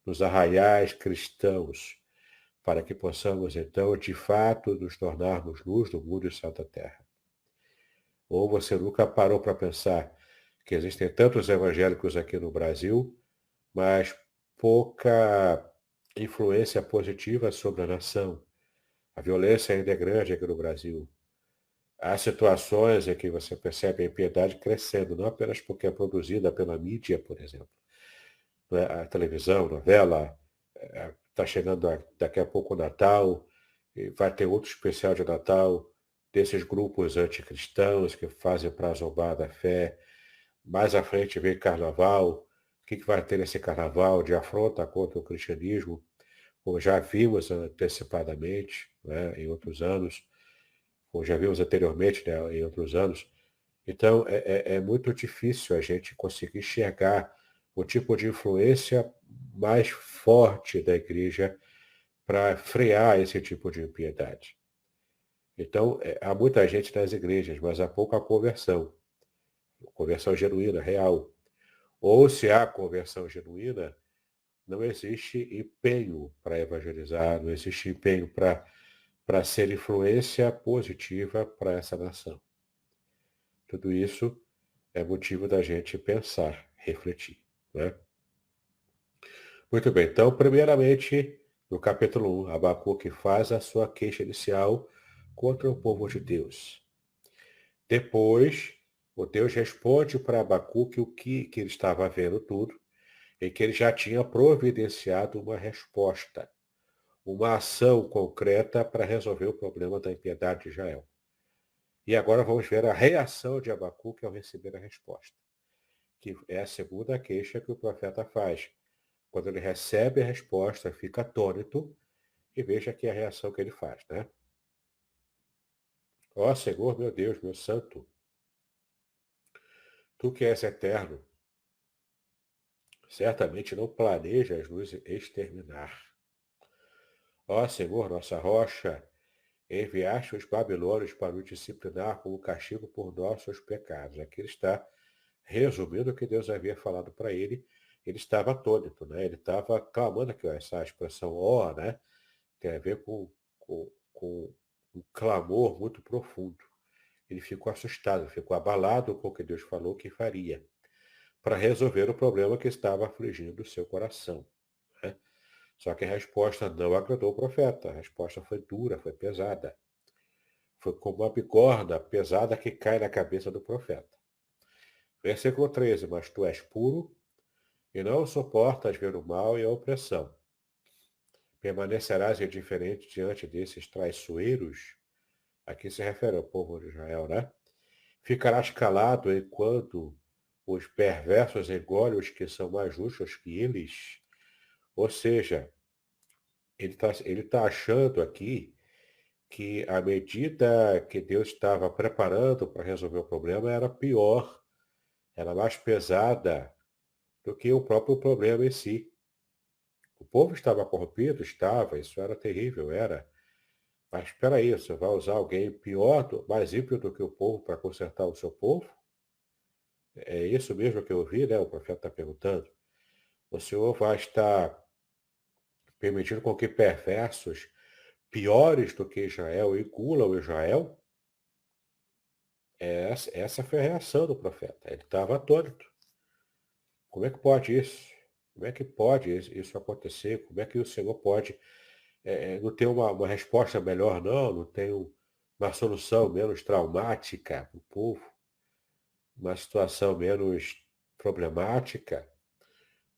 nos arraiais cristãos, para que possamos, então, de fato, nos tornarmos luz do mundo e sal da terra. Ou você nunca parou para pensar que existem tantos evangélicos aqui no Brasil, mas pouca influência positiva sobre a nação. A violência ainda é grande aqui no Brasil. Há situações em que você percebe a impiedade crescendo, não apenas porque é produzida pela mídia, por exemplo. A televisão, novela, Está chegando daqui a pouco o Natal, e vai ter outro especial de Natal, desses grupos anticristãos que fazem para zombar da fé. Mais à frente vem Carnaval. O que vai ter nesse Carnaval de afronta contra o cristianismo, como já vimos antecipadamente, né, em outros anos, como já vimos anteriormente, né, em outros anos. Então, é muito difícil a gente conseguir enxergar o tipo de influência mais forte da igreja para frear esse tipo de impiedade. Então, há muita gente nas igrejas, mas há pouca conversão genuína, real. Ou se há conversão genuína, não existe empenho para evangelizar, não existe empenho para ser influência positiva para essa nação. Tudo isso é motivo da gente pensar, refletir, né? Muito bem, então, primeiramente, no capítulo 1, Abacuque faz a sua queixa inicial contra o povo de Deus. Depois, o Deus responde para Abacuque o que ele estava vendo tudo, e que ele já tinha providenciado uma resposta, uma ação concreta para resolver o problema da impiedade de Israel. E agora vamos ver a reação de Abacuque ao receber a resposta, que é a segunda queixa que o profeta faz. Quando ele recebe a resposta, fica atônito, e veja aqui a reação que ele faz, né? Ó Senhor, meu Deus, meu santo, tu que és eterno, certamente não planejas nos exterminar. Ó Senhor, nossa rocha, enviaste os babilônios para nos disciplinar como castigo por nossos pecados. Aqui ele está resumindo o que Deus havia falado para ele. Ele estava atônito, né? Ele estava clamando aqui, ó, essa expressão ó, né? Tem a ver com um clamor muito profundo. Ele ficou assustado, ficou abalado com o que Deus falou que faria, para resolver o problema que estava afligindo o seu coração, né? Só que a resposta não agradou o profeta. A resposta foi dura, foi pesada. Foi como uma bigorna pesada que cai na cabeça do profeta. Versículo 13. Mas tu és puro e não suportas ver o mal e a opressão. Permanecerás indiferente diante desses traiçoeiros? Aqui se refere ao povo de Israel, né? Ficarás calado enquanto os perversos engolem os que são mais justos que eles? Ou seja, ele tá achando aqui que a medida que Deus estava preparando para resolver o problema era pior, era mais pesada do que o próprio problema em si. O povo estava corrompido? Estava, isso era terrível, era. Mas espera aí, você vai usar alguém pior, mais ímpio do que o povo para consertar o seu povo? É isso mesmo que eu ouvi, né? O profeta está perguntando. O Senhor vai estar permitindo com que perversos, piores do que Israel, engulam Israel? Essa foi a reação do profeta. Ele estava atônito. Como é que pode isso? Como é que pode isso acontecer? Como é que o Senhor pode não ter uma resposta melhor, não tem uma solução menos traumática para o povo, uma situação menos problemática,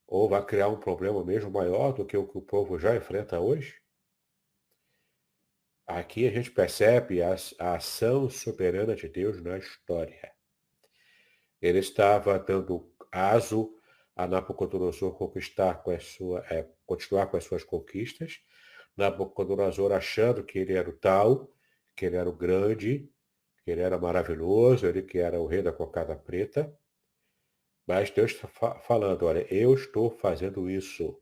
ou vai criar um problema mesmo maior do que o povo já enfrenta hoje? Aqui a gente percebe a ação soberana de Deus na história. Ele estava dando aso a Nabucodonosor continuar com as suas conquistas. Nabucodonosor achando que ele era o tal, que ele era o grande, que ele era maravilhoso, ele que era o rei da cocada preta. Mas Deus está falando, olha, eu estou fazendo isso.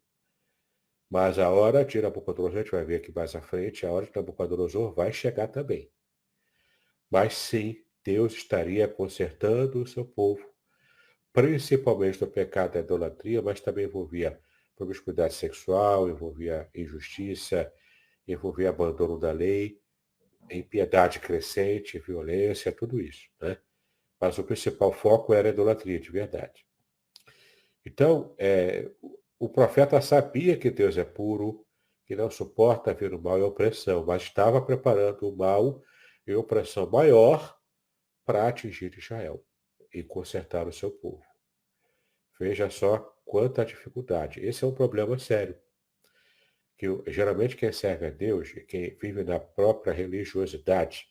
Mas a hora de Nabucodonosor, a gente vai ver aqui mais à frente, a hora de Nabucodonosor vai chegar também. Mas sim, Deus estaria consertando o seu povo, principalmente do pecado da idolatria, mas também envolvia promiscuidade sexual, envolvia injustiça, envolvia abandono da lei, impiedade crescente, violência, tudo isso, né? Mas o principal foco era a idolatria, de verdade. Então, o profeta sabia que Deus é puro, que não suporta ver o mal e a opressão, mas estava preparando o mal e a opressão maior para atingir Israel e consertar o seu povo. Veja só quanta dificuldade. Esse é um problema sério, geralmente quem serve a Deus e quem vive na própria religiosidade,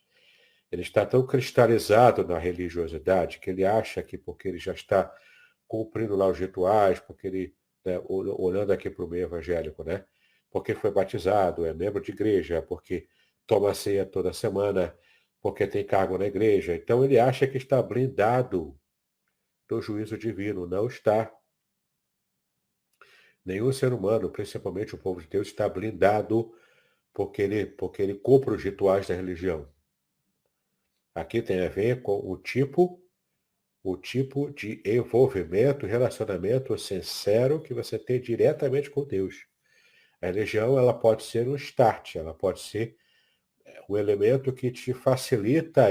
ele está tão cristalizado na religiosidade que ele acha que porque ele já está cumprindo lá os rituais, porque ele, né, olhando aqui para o meio evangélico, né? Porque foi batizado, é membro de igreja, porque toma ceia toda semana, porque tem cargo na igreja. Então ele acha que está blindado do juízo divino. Não está. Nenhum ser humano, principalmente o povo de Deus, está blindado porque ele cumpre os rituais da religião. Aqui tem a ver com o tipo de envolvimento, relacionamento sincero que você tem diretamente com Deus. A religião, ela pode ser um start, ela pode ser um elemento que te facilita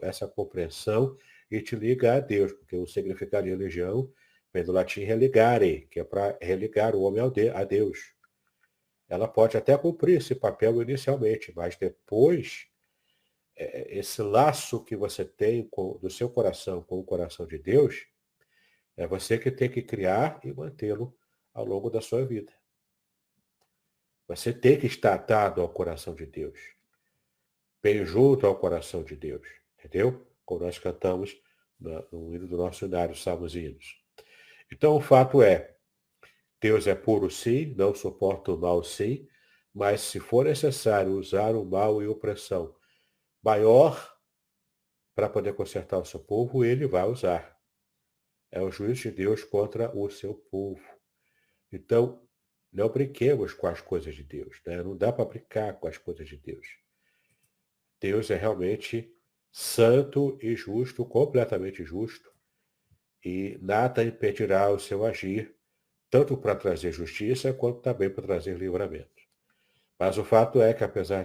essa compreensão e te liga a Deus, porque o significado de religião vem do latim religare, que é para religar o homem a Deus. Ela pode até cumprir esse papel inicialmente, mas depois, esse laço que você tem do seu coração com o coração de Deus, é você que tem que criar e mantê-lo ao longo da sua vida. Você tem que estar atado ao coração de Deus, bem junto ao coração de Deus, entendeu? Como nós cantamos no hino do nosso cenário, Salmos e Hinos. Então, o fato é, Deus é puro sim, não suporta o mal sim, mas se for necessário usar o mal e opressão maior para poder consertar o seu povo, ele vai usar. É o juízo de Deus contra o seu povo. Então, não brinquemos com as coisas de Deus, né? Não dá para brincar com as coisas de Deus. Deus é realmente santo e justo, completamente justo, e nada impedirá o seu agir, tanto para trazer justiça, quanto também para trazer livramento. Mas o fato é que, apesar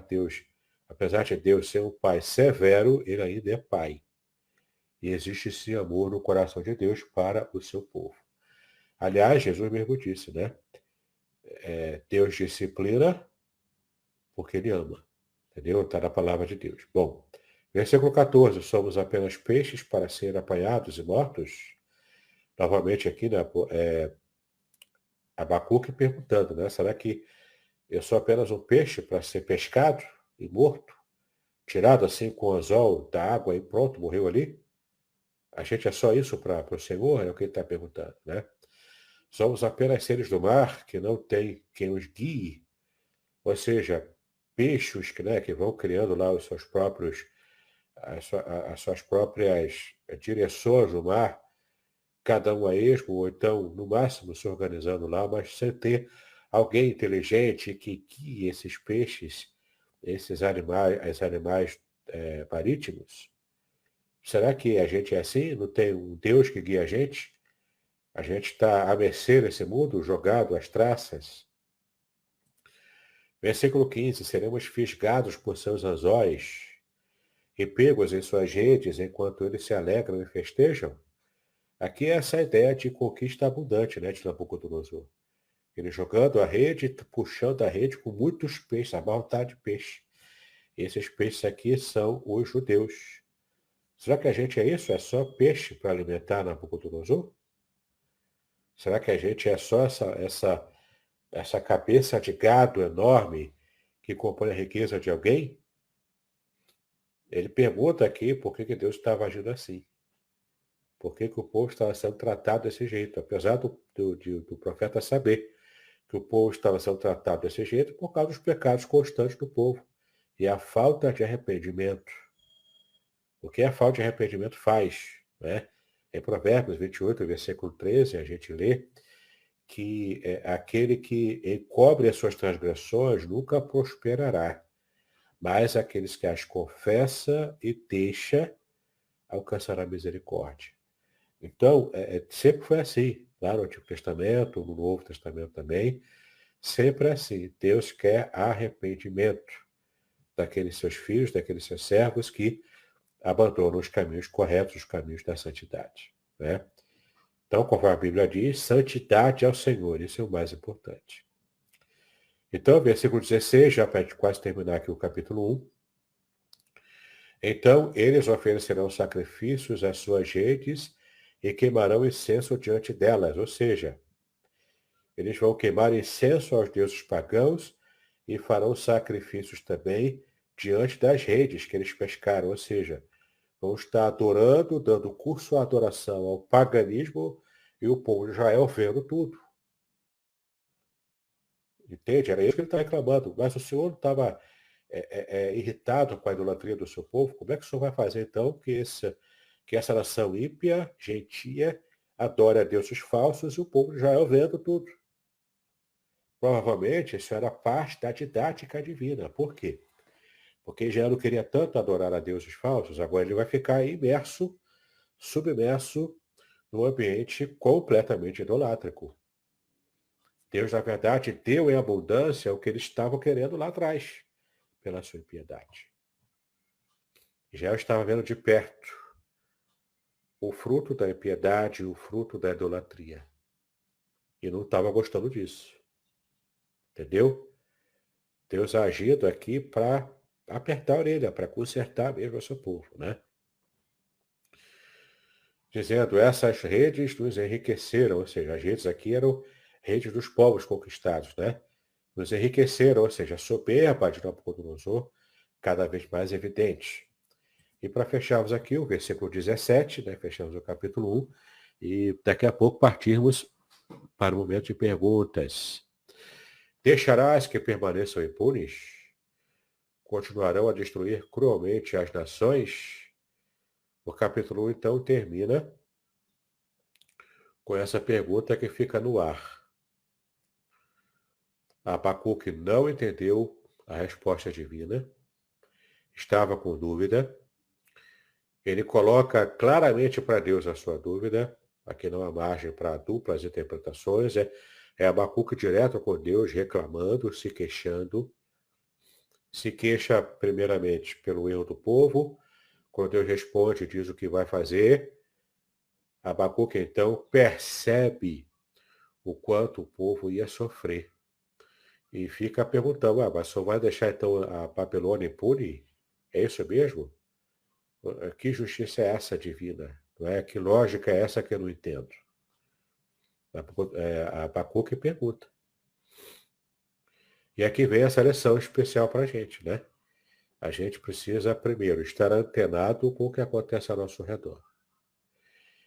de Deus ser um pai severo, ele ainda é pai. E existe sim amor no coração de Deus para o seu povo. Aliás, Jesus mesmo disse, né? Deus disciplina porque ele ama. Entendeu? Está na palavra de Deus. Bom, versículo 14. Somos apenas peixes para serem apanhados e mortos? Novamente aqui, né? Abacuque perguntando, né? Será que eu sou apenas um peixe para ser pescado e morto? Tirado assim com o anzol da água e pronto, morreu ali? A gente é só isso para o Senhor? É o que ele está perguntando, né? Somos apenas seres do mar que não tem quem os guie. Ou seja, peixes que vão criando lá as suas próprias direções no mar, cada um a esmo, ou então, no máximo, se organizando lá, mas sem ter alguém inteligente que guie esses peixes, esses animais marítimos. Será que a gente é assim? Não tem um Deus que guia a gente? A gente está à mercê desse mundo, jogado às traças? Versículo 15. Seremos fisgados por seus anzóis e pegos em suas redes enquanto eles se alegram e festejam? Aqui é essa ideia de conquista abundante, né, de Nabucodonosor. Ele jogando a rede, puxando a rede com muitos peixes, a abarrotada de peixe. Esses peixes aqui são os judeus. Será que a gente é isso? É só peixe para alimentar Nabucodonosor? Será que a gente é só essa cabeça de gado enorme que compõe a riqueza de alguém? Ele pergunta aqui por que Deus estava agindo assim. Por que o povo estava sendo tratado desse jeito? Apesar do profeta saber que o povo estava sendo tratado desse jeito por causa dos pecados constantes do povo e a falta de arrependimento. O que a falta de arrependimento faz? Né? Em Provérbios 28, versículo 13, a gente lê que aquele que encobre as suas transgressões nunca prosperará, mas aqueles que as confessa e deixa alcançará misericórdia. Então, sempre foi assim, lá no Antigo Testamento, no Novo Testamento também, sempre assim. Deus quer arrependimento daqueles seus filhos, daqueles seus servos que abandonam os caminhos corretos, os caminhos da santidade. Né? Então, conforme a Bíblia diz, santidade ao Senhor, isso é o mais importante. Então, versículo 16, já para quase terminar aqui o capítulo 1. Então, eles oferecerão sacrifícios às suas redes e queimarão incenso diante delas, ou seja, eles vão queimar incenso aos deuses pagãos e farão sacrifícios também diante das redes que eles pescaram, ou seja, vão estar adorando, dando curso à adoração ao paganismo e o povo de Israel vendo tudo. Entende? Era isso que ele está reclamando. Mas o Senhor estava irritado com a idolatria do seu povo. Como é que o Senhor vai fazer, então, que essa nação ímpia, gentia, adore a deuses falsos e o povo de Israel vendo tudo? Provavelmente isso era parte da didática divina. Por quê? Porque Israel não queria tanto adorar a deuses falsos, agora ele vai ficar imerso, submerso, num ambiente completamente idolátrico. Deus, na verdade, deu em abundância o que eles estavam querendo lá atrás, pela sua impiedade. Israel estava vendo de perto o fruto da impiedade, o fruto da idolatria. E não estava gostando disso. Entendeu? Deus agindo aqui para apertar a orelha, para consertar mesmo o seu povo, né? Dizendo, essas redes nos enriqueceram, ou seja, as redes aqui eram redes dos povos conquistados, né? Nos enriqueceram, ou seja, a soberba de Nabucodonosor cada vez mais evidente. E para fecharmos aqui o versículo 17, né? Fechamos o capítulo 1, e daqui a pouco partirmos para o momento de perguntas. Deixarás que permaneçam impunes? Continuarão a destruir cruelmente as nações? O capítulo 1, então, termina com essa pergunta que fica no ar. Abacuque não entendeu a resposta divina, estava com dúvida. Ele coloca claramente para Deus a sua dúvida. Aqui não há margem para duplas interpretações. É Abacuque direto com Deus, reclamando, se queixando. Se queixa primeiramente pelo erro do povo. Quando Deus responde, diz o que vai fazer. Abacuque então percebe o quanto o povo ia sofrer. E fica perguntando, mas só vai deixar então a Babilônia impune? É isso mesmo? Que justiça é essa divina? Não é? Que lógica é essa que eu não entendo? Abacuque pergunta. E aqui vem essa lição especial para a gente, né? A gente precisa, primeiro, estar antenado com o que acontece ao nosso redor.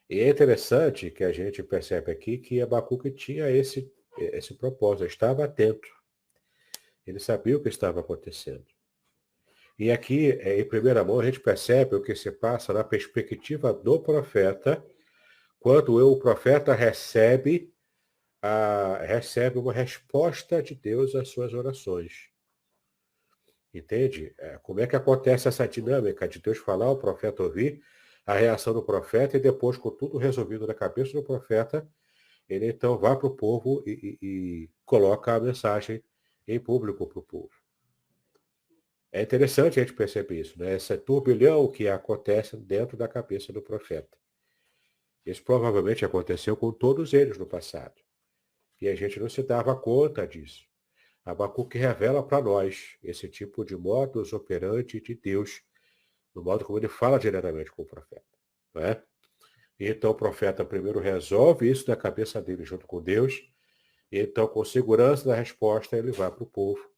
E é interessante que a gente percebe aqui que Abacuque tinha esse propósito, estava atento. Ele sabia o que estava acontecendo. E aqui, em primeira mão, a gente percebe o que se passa na perspectiva do profeta, quando o profeta recebe uma resposta de Deus às suas orações. Entende? Como é que acontece essa dinâmica de Deus falar, o profeta ouvir, a reação do profeta, e depois, com tudo resolvido na cabeça do profeta, ele então vai para o povo e coloca a mensagem em público para o povo. É interessante a gente perceber isso, né? Esse turbilhão que acontece dentro da cabeça do profeta. Isso provavelmente aconteceu com todos eles no passado. E a gente não se dava conta disso. Abacuque revela para nós esse tipo de modus operandi de Deus, no modo como ele fala diretamente com o profeta. Não é? E então o profeta primeiro resolve isso na cabeça dele junto com Deus, e então com segurança da resposta ele vai para o povo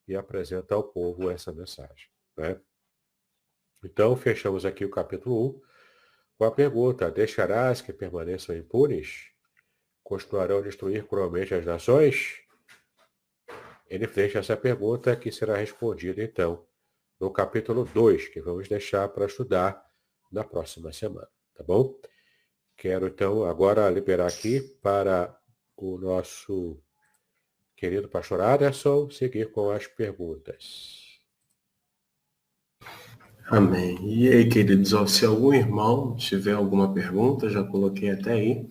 e apresenta ao povo essa mensagem. Né? Então fechamos aqui o capítulo 1 com a pergunta, deixarás que permaneçam impunes? Continuarão a destruir cruelmente as nações? Ele deixa essa pergunta que será respondida, então, no capítulo 2, que vamos deixar para estudar na próxima semana, tá bom? Quero, então, agora liberar aqui para o nosso querido pastor Aderson seguir com as perguntas. Amém. E aí, queridos, se algum irmão tiver alguma pergunta, já coloquei até aí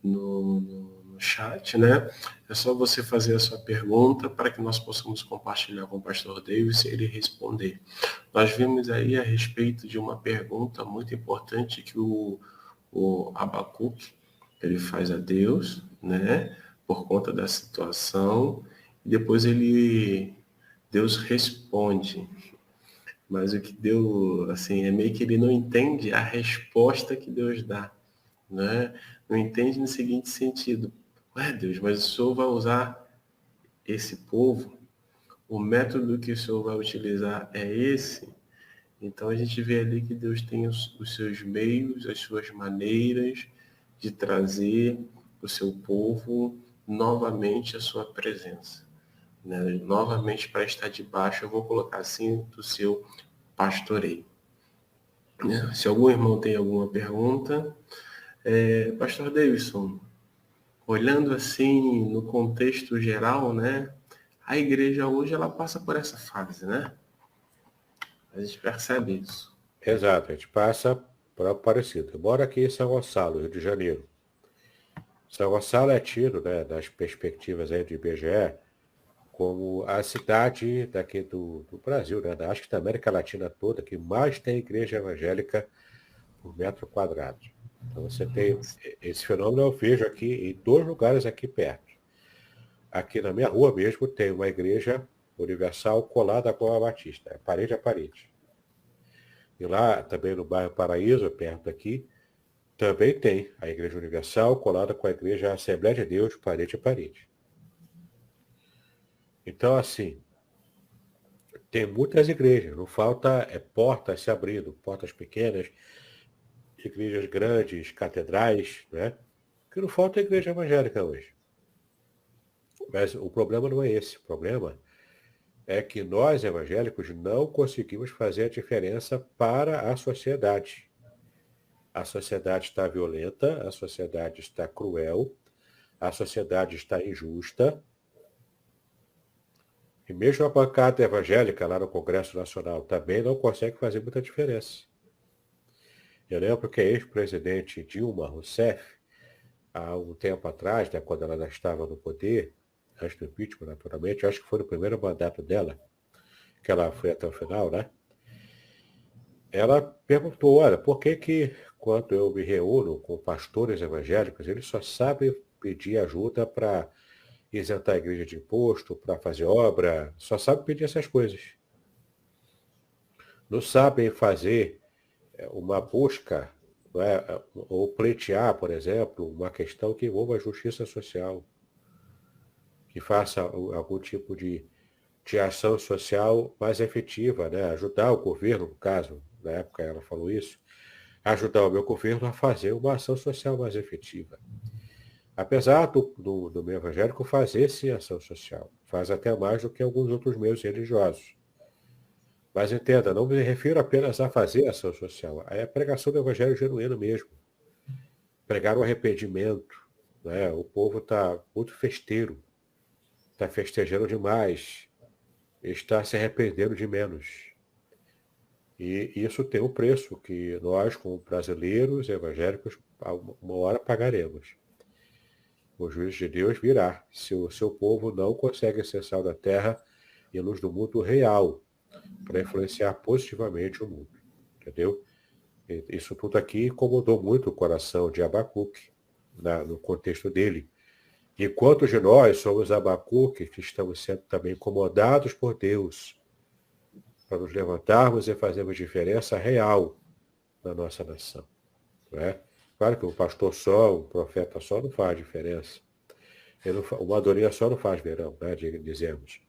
no chat, né? É só você fazer a sua pergunta para que nós possamos compartilhar com o pastor Davis e ele responder. Nós vimos aí a respeito de uma pergunta muito importante que o Abacuque, ele faz a Deus, né? Por conta da situação, e depois Deus responde. Mas o que deu, assim, é meio que ele não entende a resposta que Deus dá, né? Não entende no seguinte sentido: ué, Deus, mas o Senhor vai usar esse povo o método que o Senhor vai utilizar é esse, então a gente vê ali que Deus tem os seus meios, as suas maneiras de trazer o seu povo novamente à sua presença. Né? Novamente para estar debaixo, eu vou colocar assim, do seu pastoreio. Se algum irmão tem alguma pergunta, Pastor Davidson, olhando assim no contexto geral, né, a igreja hoje ela passa por essa fase, né? A gente percebe isso. Exato, a gente passa por algo parecido. Eu moro aqui em São Gonçalo, Rio de Janeiro. São Gonçalo é tido, né, das perspectivas aí do IBGE, como a cidade daqui do Brasil, né, acho que da América Latina toda, que mais tem igreja evangélica por metro quadrado. Então você tem esse fenômeno, eu vejo aqui em 2 lugares aqui perto. Aqui na minha rua mesmo tem uma igreja universal colada com a Batista, parede a parede. E lá também no bairro Paraíso, perto daqui, também tem a Igreja Universal colada com a Igreja Assembleia de Deus, parede a parede. Então, assim, tem muitas igrejas, não falta portas se abrindo, portas pequenas, igrejas grandes, catedrais, né? O que não falta é igreja evangélica hoje. Mas o problema não é esse. O problema é que nós, evangélicos, não conseguimos fazer a diferença para a sociedade. A sociedade está violenta, a sociedade está cruel, a sociedade está injusta. E mesmo a bancada evangélica lá no Congresso Nacional também não consegue fazer muita diferença. Eu lembro que a ex-presidente Dilma Rousseff, há um tempo atrás, né, quando ela ainda estava no poder, antes do impeachment, naturalmente, acho que foi no primeiro mandato dela, que ela foi até o final, né? Ela perguntou, olha, por que quando eu me reúno com pastores evangélicos, eles só sabem pedir ajuda para isentar a igreja de imposto, para fazer obra, só sabem pedir essas coisas. Não sabem fazer uma busca, não é, ou pleitear, por exemplo, uma questão que envolva a justiça social, que faça algum tipo de ação social mais efetiva, né? Ajudar o governo, no caso, na época ela falou isso, ajudar o meu governo a fazer uma ação social mais efetiva. Apesar do meio evangélico fazer sim ação social, faz até mais do que alguns outros meios religiosos. Mas entenda, não me refiro apenas a fazer ação social, é a pregação do evangelho genuíno mesmo. Pregar o arrependimento, né? O povo está muito festeiro, está festejando demais, está se arrependendo de menos. E isso tem um preço que nós, como brasileiros evangélicos, uma hora pagaremos. O juízo de Deus virá, se o seu povo não consegue ser sal da terra e luz do mundo real, para influenciar positivamente o mundo. Entendeu? Isso tudo aqui incomodou muito o coração de Abacuque, no contexto dele. E quantos de nós somos Abacuque, que estamos sendo também incomodados por Deus, para nos levantarmos e fazermos diferença real na nossa nação. Não é? Claro que um pastor só, um profeta só não faz diferença. Uma andorinha só não faz verão, né, dizemos.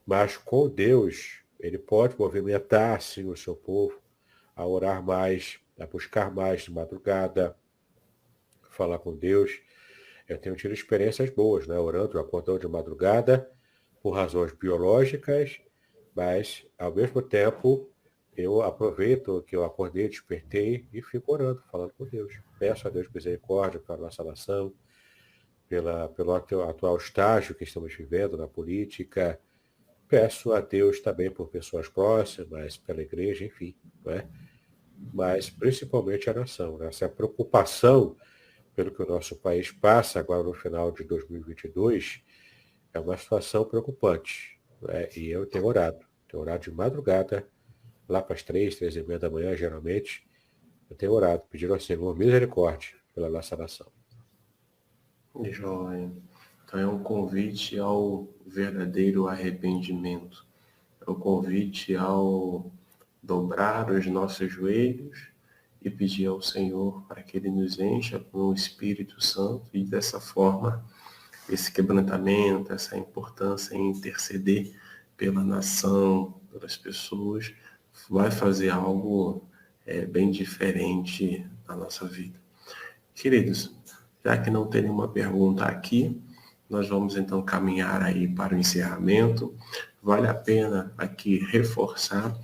Mas com Deus, ele pode movimentar, sim, o seu povo a orar mais, a buscar mais de madrugada, falar com Deus. Eu tenho tido experiências boas, né, orando, acordando de madrugada, por razões biológicas, mas, ao mesmo tempo, eu aproveito que eu acordei, despertei e fico orando, falando com Deus. Peço a Deus misericórdia pela nossa nação, pelo atual estágio que estamos vivendo na política. Peço a Deus também por pessoas próximas, pela igreja, enfim. Não é? Mas, principalmente, a nação. Né? Essa preocupação pelo que o nosso país passa agora no final de 2022 é uma situação preocupante. Né? E eu tenho orado de madrugada, lá para as 3h da manhã, geralmente, eu tenho orado, pedindo ao Senhor misericórdia pela nossa nação. Joia. Então é um convite ao verdadeiro arrependimento. É um convite ao dobrar os nossos joelhos e pedir ao Senhor para que Ele nos encha com o Espírito Santo e dessa forma esse quebrantamento, essa importância em interceder pela nação, pelas pessoas, vai fazer algo bem diferente na nossa vida. Queridos, já que não tem nenhuma pergunta aqui, nós vamos então caminhar aí para o encerramento. Vale a pena aqui reforçar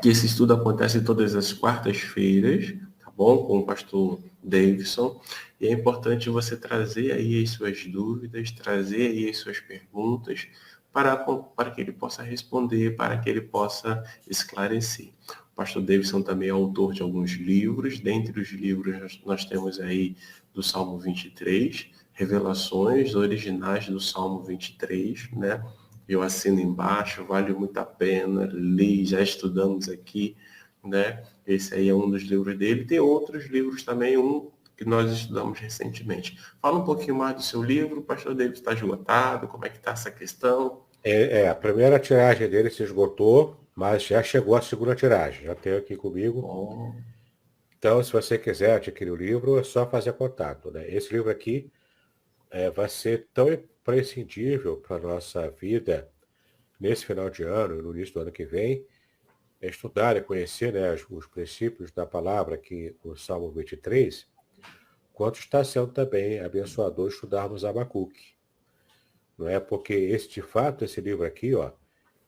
que esse estudo acontece todas as quartas-feiras, tá bom? Com o pastor Davidson. E é importante você trazer aí as suas dúvidas, trazer aí as suas perguntas, para que ele possa responder, para que ele possa esclarecer. O pastor Davidson também é autor de alguns livros. Dentre os livros, nós temos aí do Salmo 23, Revelações originais do Salmo 23, né? Eu assino embaixo, vale muito a pena, li, já estudamos aqui, né? Esse aí é um dos livros dele. Tem outros livros também, um que nós estudamos recentemente. Fala um pouquinho mais do seu livro, o pastor David está esgotado, como é que está essa questão? A primeira tiragem dele se esgotou, mas já chegou a segunda tiragem, já tenho aqui comigo. Oh. Então, se você quiser adquirir o livro, é só fazer contato, né? Esse livro aqui vai ser tão imprescindível para a nossa vida nesse final de ano e no início do ano que vem, estudar e conhecer, né, os princípios da palavra aqui no Salmo 23, quanto está sendo também abençoador estudarmos Abacuque. Não é? Porque de fato, esse livro aqui, ó,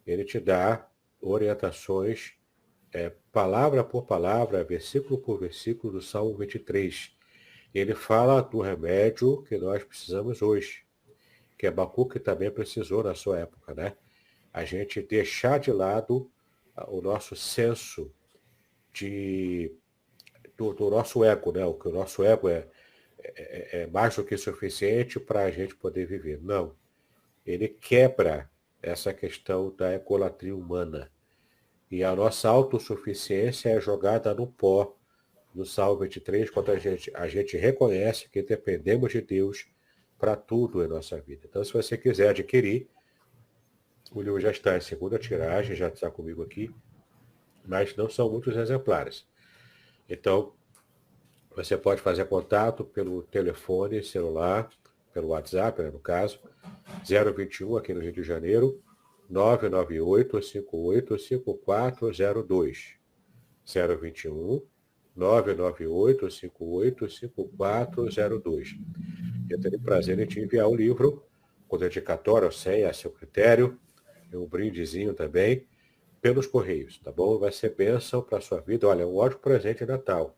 ele te dá orientações palavra por palavra, versículo por versículo do Salmo 23. Ele fala do remédio que nós precisamos hoje, que Abacuque também precisou na sua época, né? A gente deixar de lado o nosso senso do nosso ego, né? O que o nosso ego é mais do que suficiente para a gente poder viver. Não. Ele quebra essa questão da egolatria humana. E a nossa autossuficiência é jogada no pó, no Salmo 23, quando a gente reconhece que dependemos de Deus para tudo em nossa vida. Então, se você quiser adquirir, o livro já está em segunda tiragem, já está comigo aqui, mas não são muitos exemplares. Então, você pode fazer contato pelo telefone celular, pelo WhatsApp, né, no caso, 021 aqui no Rio de Janeiro, 998-58-5402. 021 998-58-5402. Eu terei prazer em te enviar o livro com dedicatória, eu sei, a seu critério, e um brindezinho também, pelos Correios, tá bom? Vai ser bênção para a sua vida. Olha, é um ótimo presente de Natal.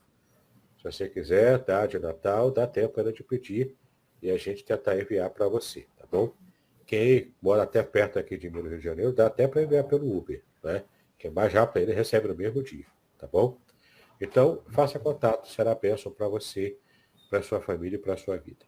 Se você quiser dar de Natal, dá tempo ainda de pedir e a gente tentar enviar para você, tá bom? Quem mora até perto aqui de mim no Rio de Janeiro, dá até para enviar pelo Uber, né? Quem mais rápido ele recebe no mesmo dia, tá bom? Então, faça contato, será bênção para você, para sua família e para a sua vida.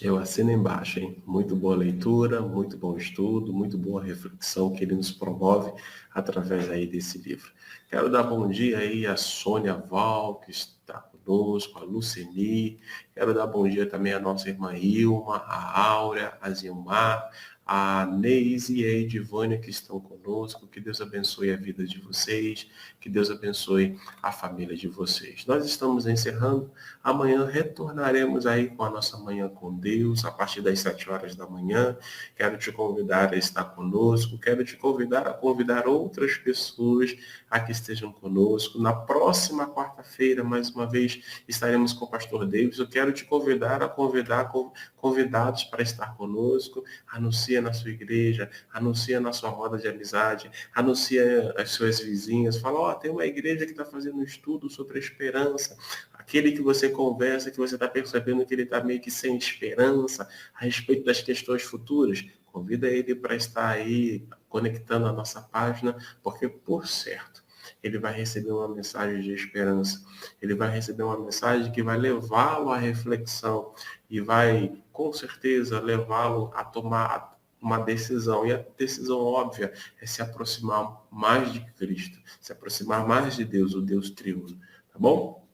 Eu assino embaixo, hein? Muito boa leitura, muito bom estudo, muito boa reflexão que ele nos promove através aí desse livro. Quero dar bom dia aí a Sônia Val, que está conosco, a Luceni. Quero dar bom dia também à nossa irmã Ilma, a Áurea, a Zilmar, a Neise e a Edivânia que estão conosco. Que Deus abençoe a vida de vocês, que Deus abençoe a família de vocês. Nós estamos encerrando. Amanhã retornaremos aí com a nossa Manhã com Deus, a partir das 7 horas da manhã. Quero te convidar a estar conosco, quero te convidar a convidar outras pessoas a que estejam conosco. Na próxima quarta-feira, mais uma vez, estaremos com o pastor Davis. Eu quero te convidar a convidar convidados para estar conosco. Anuncia na sua igreja, anuncia na sua roda de amizade, anuncia as suas vizinhas, fala, tem uma igreja que está fazendo um estudo sobre a esperança. Aquele que você conversa, que você está percebendo que ele está meio que sem esperança a respeito das questões futuras, convida ele para estar aí conectando a nossa página, porque, por certo, ele vai receber uma mensagem de esperança. Ele vai receber uma mensagem que vai levá-lo à reflexão e vai, com certeza, levá-lo a tomar uma decisão. E a decisão óbvia é se aproximar mais de Cristo, se aproximar mais de Deus, o Deus triuno. Tá bom?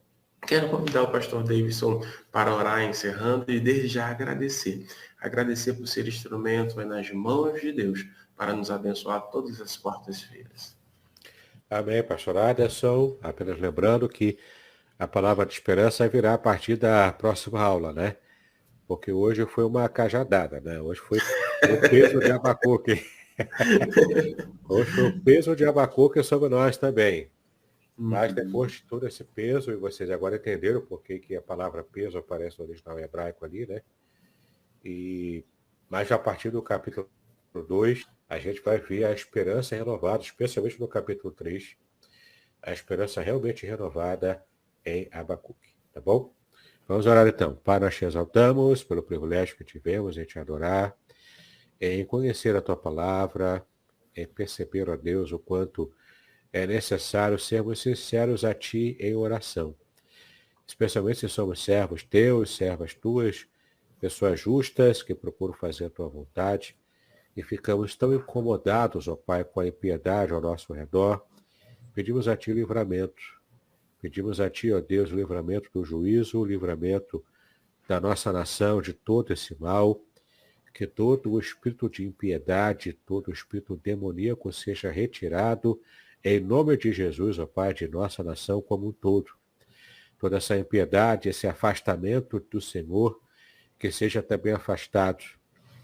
Quero convidar o pastor Davidson para orar encerrando e desde já agradecer. Agradecer por ser instrumento nas mãos de Deus para nos abençoar todas as quartas-feiras. Amém, pastor Aderson. Apenas lembrando que a palavra de esperança virá a partir da próxima aula, né? Porque hoje foi uma cajadada, né? Hoje foi o peso de Abacuque. Hoje foi o peso de Abacuque sobre nós também. Mas depois de todo esse peso, e vocês agora entenderam por que a palavra peso aparece no original hebraico ali, né? Mas a partir do capítulo 2, a gente vai ver a esperança renovada, especialmente no capítulo 3, a esperança realmente renovada em Abacuque, tá bom? Vamos orar então. Pai, nós te exaltamos pelo privilégio que tivemos em te adorar, em conhecer a tua palavra, em perceber, ó Deus, o quanto é necessário sermos sinceros a ti em oração. Especialmente se somos servos teus, servas tuas, pessoas justas que procuram fazer a tua vontade, e ficamos tão incomodados, ó Pai, com a impiedade ao nosso redor. Pedimos a ti livramento. Pedimos a ti, ó Deus, o livramento do juízo, o livramento da nossa nação de todo esse mal, que todo o espírito de impiedade, todo o espírito demoníaco seja retirado em nome de Jesus, ó Pai, de nossa nação como um todo. Toda essa impiedade, esse afastamento do Senhor, que seja também afastado.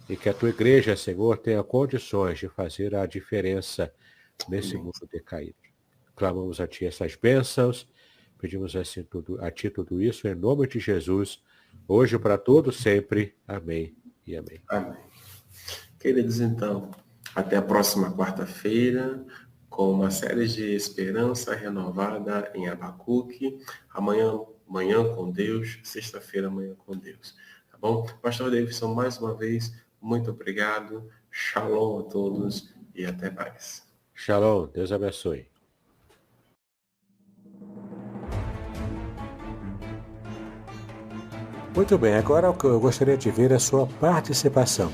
E que a tua igreja, Senhor, tenha condições de fazer a diferença nesse mundo decaído. Clamamos a ti essas bênçãos, pedimos assim a ti tudo isso em nome de Jesus, hoje para todos sempre. Amém e amém. Amém. Queridos, então, até a próxima quarta-feira, com uma série de esperança renovada em Abacuque. Amanhã, manhã com Deus, sexta-feira, manhã com Deus. Tá bom? Pastor Davidson, mais uma vez, muito obrigado. Shalom a todos e até mais. Shalom, Deus abençoe. Muito bem, agora o que eu gostaria de ver é a sua participação.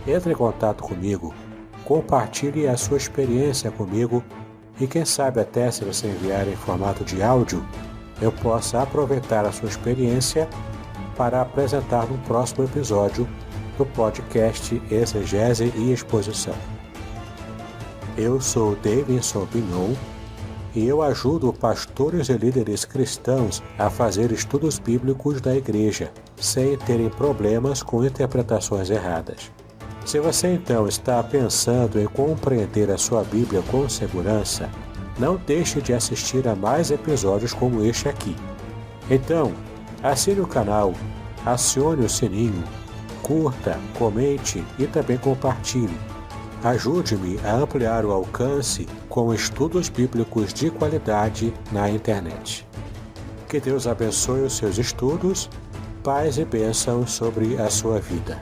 Entre em contato comigo, compartilhe a sua experiência comigo e quem sabe até se você enviar em formato de áudio, eu possa aproveitar a sua experiência para apresentar no próximo episódio do podcast Exegese e Exposição. Eu sou Davidson Bignon e eu ajudo pastores e líderes cristãos a fazer estudos bíblicos da igreja, sem terem problemas com interpretações erradas. Se você então está pensando em compreender a sua Bíblia com segurança, não deixe de assistir a mais episódios como este aqui. Então, assine o canal, acione o sininho, curta, comente e também compartilhe. Ajude-me a ampliar o alcance com estudos bíblicos de qualidade na internet. Que Deus abençoe os seus estudos, paz e bênçãos sobre a sua vida.